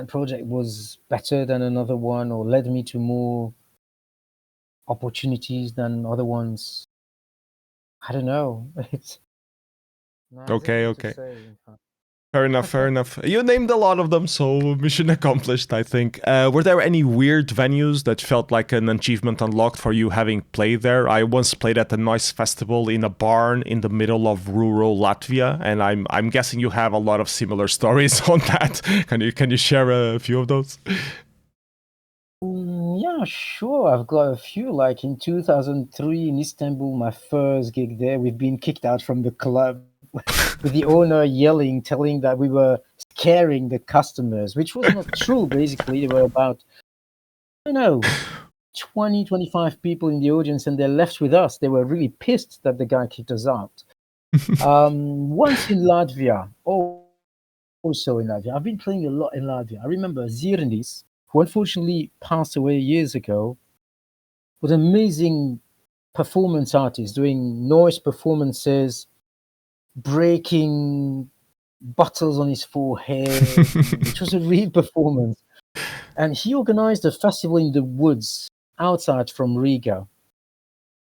project was better than another one or led me to more opportunities than other ones. I don't know. It's Okay, difficult to okay. say, in fact. Fair enough, fair enough. You named a lot of them, so mission accomplished, I think. Were there any weird venues that felt like an achievement unlocked for you having played there? I once played at a noise festival in a barn in the middle of rural Latvia, and I'm guessing you have a lot of similar stories on that. Can you share a few of those? Yeah, sure. I've got a few. Like in 2003 in Istanbul, my first gig there, we've been kicked out from the club with the owner yelling, telling that we were scaring the customers, which was not true. Basically, there were about, I don't know, 20, 25 people in the audience, and they left with us. They were really pissed that the guy kicked us out. Once in Latvia, also in Latvia, I've been playing a lot in Latvia. I remember Zirnis, who unfortunately passed away years ago, was an amazing performance artist doing noise performances, breaking bottles on his forehead, which was a real performance. And he organized a festival in the woods outside from Riga.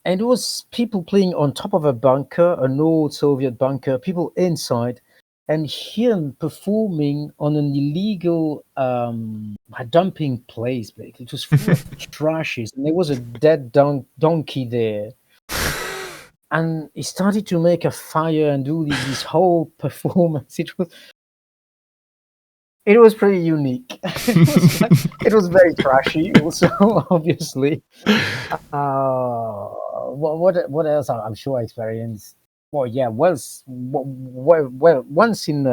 And it was people playing on top of a bunker, an old Soviet bunker, people inside, and him performing on an illegal dumping place. It was full of trashes, and there was a dead donkey there. And he started to make a fire and do this whole performance. It was pretty unique. It was very trashy, also, obviously. What else? I'm sure I experienced. Well, yeah. Well, once in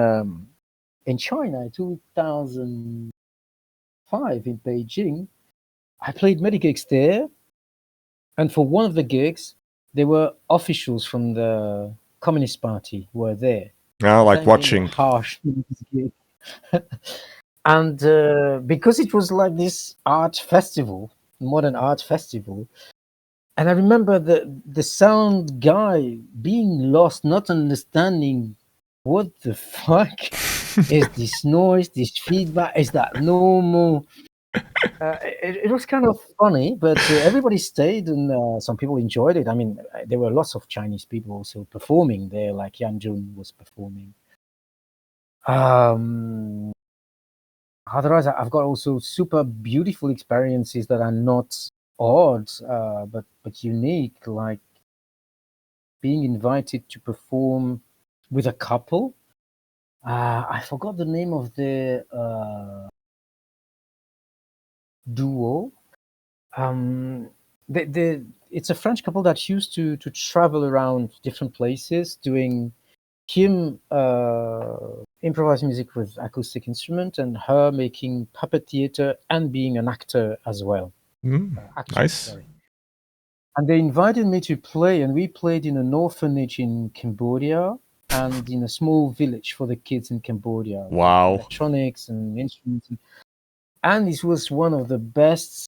China, 2005 in Beijing, I played many gigs there, and for one of the gigs, there were officials from the Communist Party who were there, Like attending a watching. harsh gig. And because it was like this art festival, modern art festival, and I remember the sound guy being lost, not understanding what the fuck is this noise, this feedback, is that normal? It was kind of funny, but everybody stayed, and some people enjoyed it. I mean, there were lots of Chinese people also performing there, like Yan Jun was performing. Otherwise, I've got also super beautiful experiences that are not odd, but unique, like being invited to perform with a couple. I forgot the name of the duo. It's a French couple that used to travel around different places doing him improvised music with acoustic instrument and her making puppet theater and being an actor as well. Actress, Nice. sorry. And they invited me to play, and we played in an orphanage in Cambodia and in a small village for the kids in Cambodia. Wow. With electronics and instruments. And this was one of the best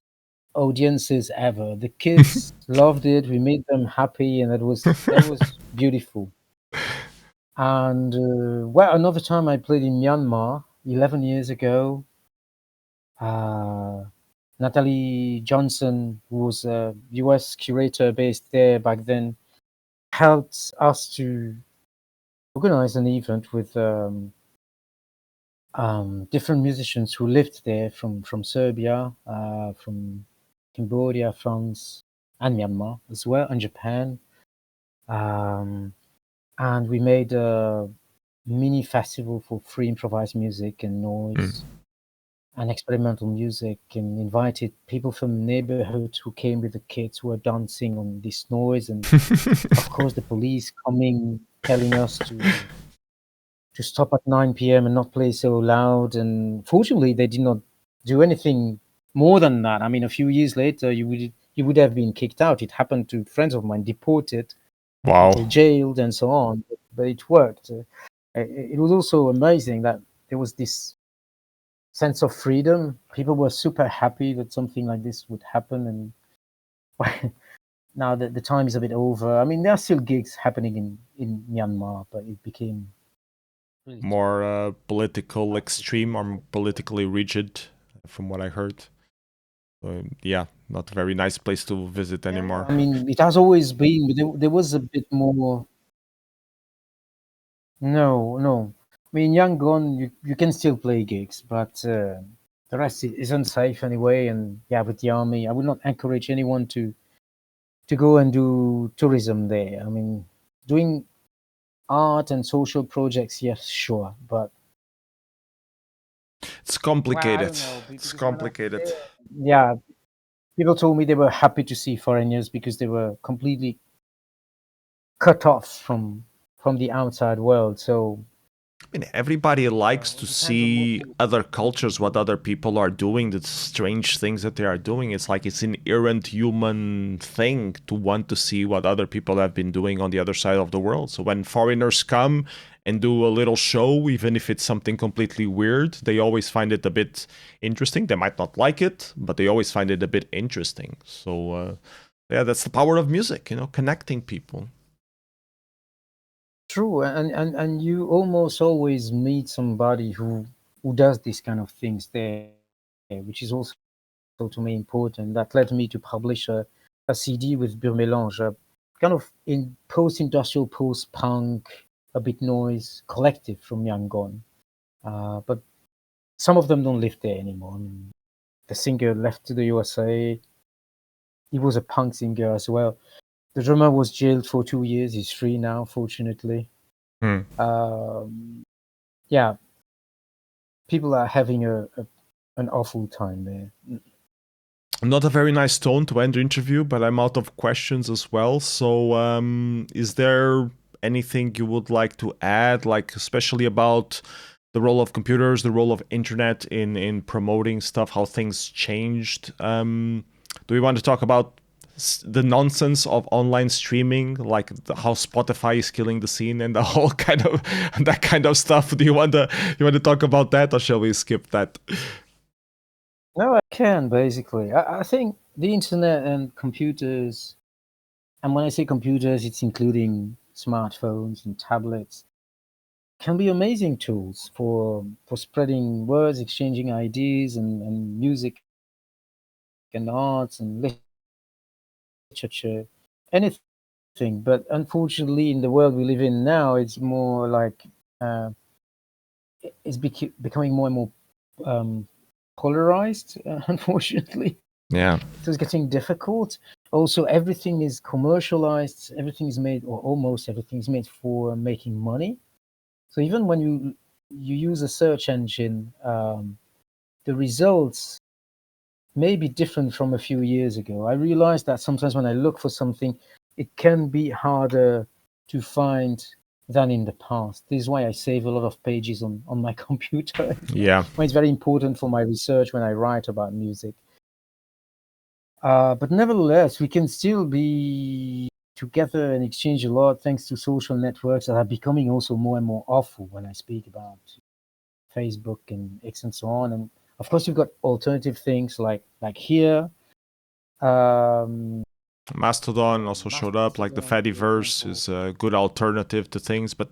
audiences ever. The kids loved it. We made them happy, and it was beautiful. And well, another time I played in Myanmar 11 years ago. Natalie Johnson, who was a US curator based there back then, helped us to organize an event with different musicians who lived there from Serbia, from Cambodia, France, and Myanmar as well, and Japan. And we made a mini festival for free improvised music and noise. and experimental music, and invited people from neighborhoods who came with the kids who were dancing on this noise, and of course the police coming telling us to stop at 9 p.m. and not play so loud. And fortunately, they did not do anything more than that. I mean, a few years later, you would have been kicked out. It happened to friends of mine, deported, Wow. or jailed, and so on. But it worked. It was also amazing that there was this sense of freedom. People were super happy that something like this would happen. And now that the time is a bit over, I mean, there are still gigs happening in Myanmar, but it became really More political extreme or politically rigid, from what I heard. Yeah, not a very nice place to visit anymore. I mean, it has always been, but there was a bit more. No, no. I mean, Yangon, you can still play gigs, but the rest is unsafe anyway. And yeah, with the army, I would not encourage anyone to go and do tourism there. I mean, doing art and social projects, yes, sure, but It's well, I complicated. don't know It's because when I was complicated. there, yeah, people told me they were happy to see foreigners because they were completely cut off from the outside world. So I mean, everybody likes to it depends on what see you. other cultures, what other people are doing, the strange things that they are doing. It's like it's an inherent human thing to want to see what other people have been doing on the other side of the world. So when foreigners come and do a little show, even if it's something completely weird, they always find it a bit interesting. They might not like it, but they always find it a bit interesting. So, yeah, that's the power of music, connecting people. True, and you almost always meet somebody who does these kind of things there, which is also to me important. That led me to publish a CD with Burmelange, a kind of in post-industrial, post-punk, a bit noise collective from Yangon. But some of them don't live there anymore. I mean, the singer left to the USA. He was a punk singer as well. The drummer was jailed for 2 years. He's free now, fortunately. Hmm. Yeah, people are having an awful time there. Not a very nice tone to end the interview, but I'm out of questions as well. So, is there anything you would like to add, like especially about the role of computers, the role of internet in promoting stuff, how things changed? Do we want to talk about the nonsense of online streaming, like how Spotify is killing the scene and the whole kind of that kind of stuff? Do you want to talk about that, or shall we skip that? No, I can basically. I think the internet and computers, and when I say computers, it's including smartphones and tablets, can be amazing tools for spreading words, exchanging ideas, and music and arts and literature, anything. But unfortunately, in the world we live in now, it's more like uh, it's becoming more and more um, polarized, unfortunately. Yeah. So it's getting difficult. Also, everything is commercialized. Everything is made, or almost everything is made for making money. So even when you use a search engine, the results may be different from a few years ago. I realized that sometimes when I look for something, it can be harder to find than in the past. This is why I save a lot of pages on my computer. Yeah. Well, it's very important for my research when I write about music. But nevertheless, we can still be together and exchange a lot thanks to social networks that are becoming also more and more awful when I speak about Facebook and X and so on. And of course, you've got alternative things like here. Um, Mastodon also showed up, like the Fediverse is a good alternative to things, but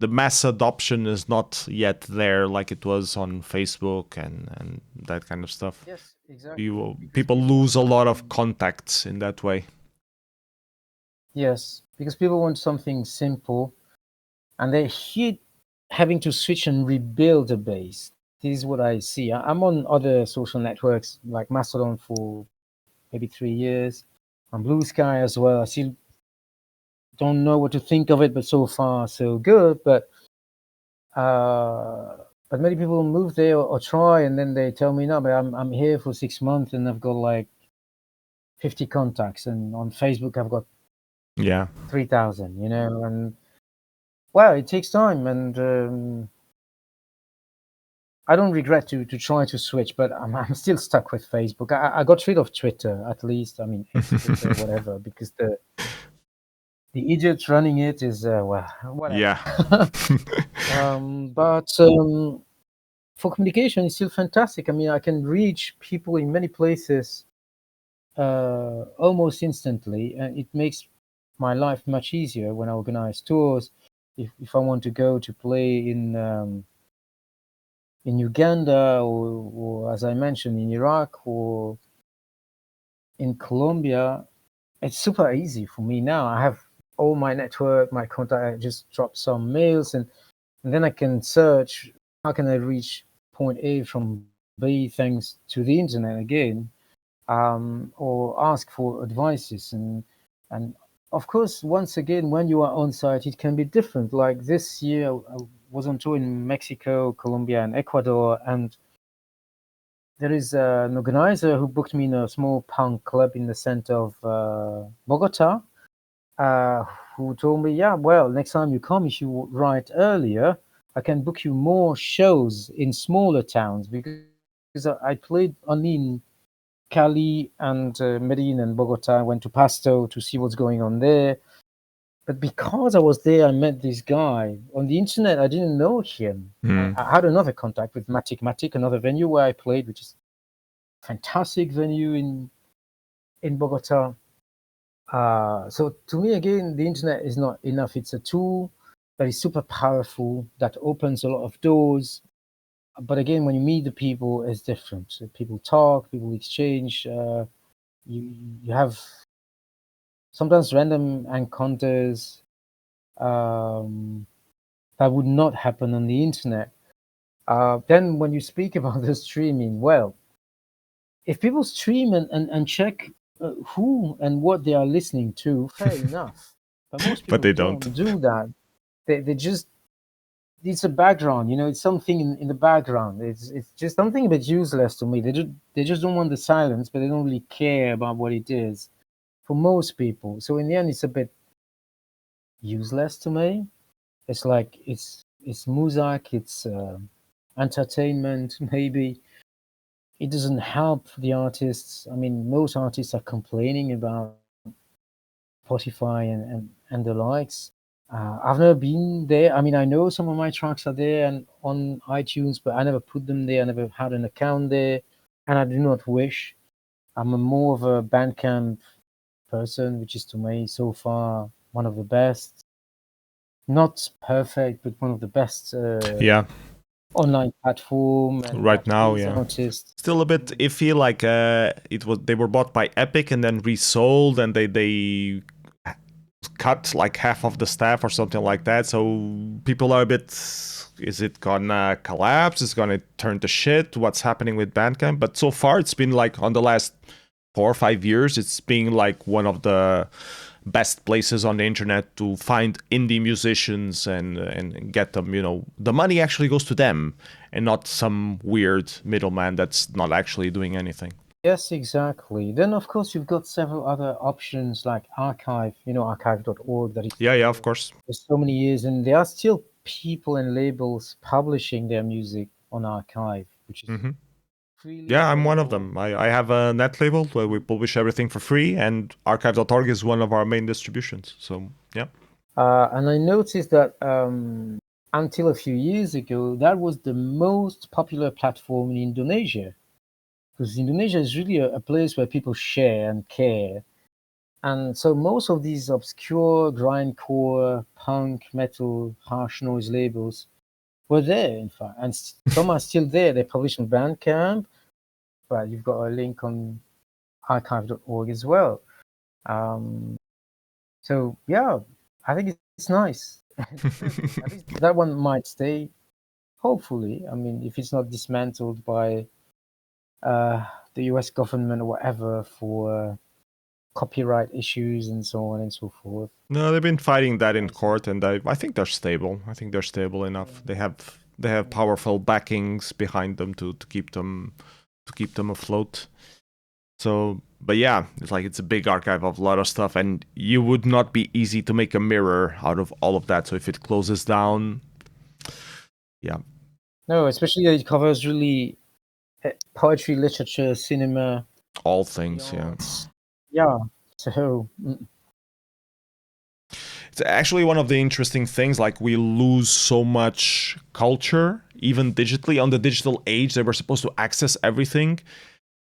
the mass adoption is not yet there like it was on Facebook and that kind of stuff. yes, exactly. Because People people want lose a lot of something. contacts in that way. Yes, because people want something simple, and they're here having to switch and rebuild a base. This is what I see. I'm on other social networks like Mastodon for maybe 3 years, on Blue Sky as well. I still don't know what to think of it, but so far so good. But But many people move there or try, and then they tell me, no, but I'm here for 6 months, and I've got like 50 contacts, and on Facebook I've got 3,000. And well, it takes time, and I don't regret to try to switch, but I'm still stuck with Facebook. I got rid of Twitter, at least. I mean, Twitter, whatever, because the idiot running it is well, whatever. But for communication, it's still fantastic. I mean, I can reach people in many places almost instantly, and it makes my life much easier when I organize tours. If I want to go to play in Uganda, or as I mentioned, in Iraq or in Colombia, it's super easy for me now. I have all my network, my contact. I just drop some mails, and then I can search how can I reach point A from B thanks to the internet again, or ask for advices. And of course, once again, when you are on site, it can be different. Like this year, I was on tour in Mexico, Colombia, and Ecuador, and there is an organizer who booked me in a small punk club in the center of Bogota, uh, who told me, yeah, well, next time you come, if you write earlier, I can book you more shows in smaller towns, because I played only in Cali and Medellin and Bogota. I went to Pasto to see what's going on there. But because I was there, I met this guy. On the internet, I didn't know him. I had another contact with Matic, another venue where I played, which is a fantastic venue in Bogota. So to me, again, the internet is not enough. It's a tool that is super powerful, that opens a lot of doors. But again, when you meet the people, it's different. So people talk, people exchange. You have sometimes random encounters that would not happen on the internet. Then when you speak about the streaming, well, if people stream and check who and what they are listening to, fair enough. But most people But they don't don't. do that. They just, it's a background, it's something in the background. It's just something a bit useless to me. They just don't want the silence, but they don't really care about what it is for most people. So in the end, it's a bit useless to me. It's like it's music, it's entertainment, maybe. It doesn't help the artists. I mean, most artists are complaining about Spotify and the likes. I've never been there. I mean, I know some of my tracks are there and on iTunes, but I never put them there. I never had an account there, and I do not wish. I'm more of a Bandcamp person, which is to me so far one of the best. Not perfect, but one of the best Yeah. online platform, and Right that now, is yeah. artists. Still a bit iffy. Like they were bought by Epic and then resold, and they cut like half of the staff or something like that. So people are a bit. Is it gonna collapse? Is it gonna turn to shit? What's happening with Bandcamp? But so far, it's been like on the last 4 or 5 years, it's been like one of the best places on the internet to find indie musicians and get them. The money actually goes to them and not some weird middleman that's not actually doing anything. Yes, exactly. Then, of course, you've got several other options like Archive, archive.org, that is Yeah, of course. for so many years, and there are still people and labels publishing their music on Archive, which is freely Yeah, I'm one of available. them. I have a net label where we publish everything for free, and archive.org is one of our main distributions. So, yeah. And I noticed that until a few years ago, that was the most popular platform in Indonesia, because Indonesia is really a place where people share and care. And so most of these obscure grindcore, punk, metal, harsh noise labels were there, in fact. And some are still there. They publish on Bandcamp, but you've got a link on archive.org as well. So, yeah, I think it's nice. At least that one might stay, hopefully. I mean, if it's not dismantled by the US government or whatever for copyright issues and so on and so forth. No, they've been fighting that in court, and I think they're stable. I think they're stable enough. They have They have powerful backings behind them to keep them afloat. So, but yeah, it's a big archive of a lot of stuff, and you would not be easy to make a mirror out of all of that. So if it closes down, yeah. No, especially that it covers really poetry, literature, cinema, all things, the yeah. arts. Yeah. So it's actually one of the interesting things. Like, we lose so much culture, even digitally. On the digital age, they were supposed to access everything.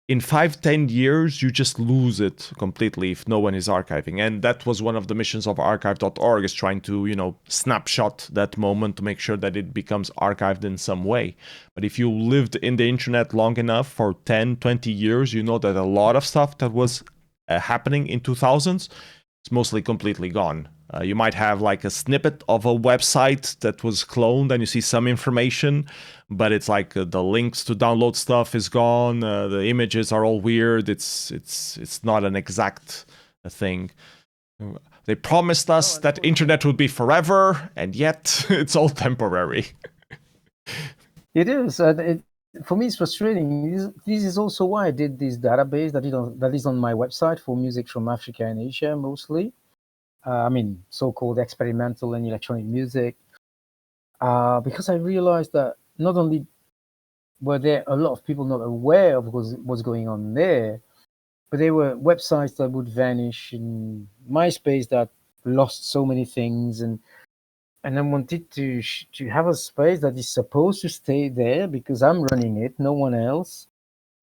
In 5-10 years, you just lose it completely if no one is archiving. And that was one of the missions of archive.org, is trying to, snapshot that moment to make sure that it becomes archived in some way. But if you lived in the internet long enough, for 10, 20 years, you know that a lot of stuff that was happening in 2000s is mostly completely gone. You might have like a snippet of a website that was cloned and you see some information, but it's like the links to download stuff is gone. The images are all weird. It's not an exact thing. They promised us that internet would be forever, and yet it's all temporary. it is. For me, it's frustrating. This is also why I did this database that is on my website for music from Africa and Asia mostly. So-called experimental and electronic music, because I realized that not only were there a lot of people not aware of what's going on there, but there were websites that would vanish in MySpace that lost so many things, and I wanted to have a space that is supposed to stay there because I'm running it, no one else,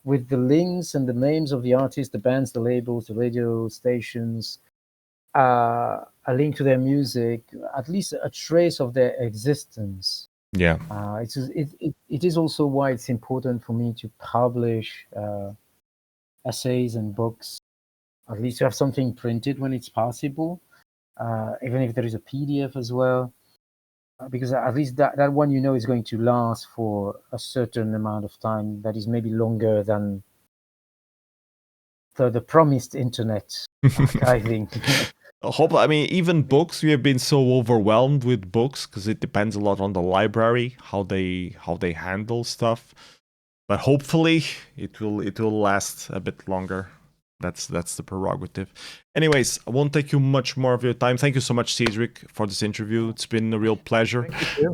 with the links and the names of the artists, the bands, the labels, the radio stations, a link to their music, at least a trace of their existence. Yeah. It is also why it's important for me to publish essays and books, at least to have something printed when it's possible, even if there is a PDF as well, because at least that one is going to last for a certain amount of time that is maybe longer than the promised internet archiving. Even books, we have been so overwhelmed with books because it depends a lot on the library, how they handle stuff. But hopefully it will last a bit longer. That's the prerogative. Anyways, I won't take you much more of your time. Thank you so much, Cedrik, for this interview. It's been a real pleasure. Thank you.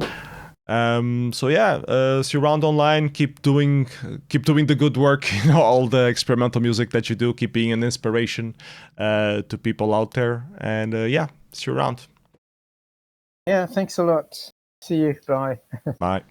So yeah, see you around online. Keep doing the good work. All the experimental music that you do. Keep being an inspiration to people out there. And yeah, see you around. Yeah, thanks a lot. See you. Bye. Bye.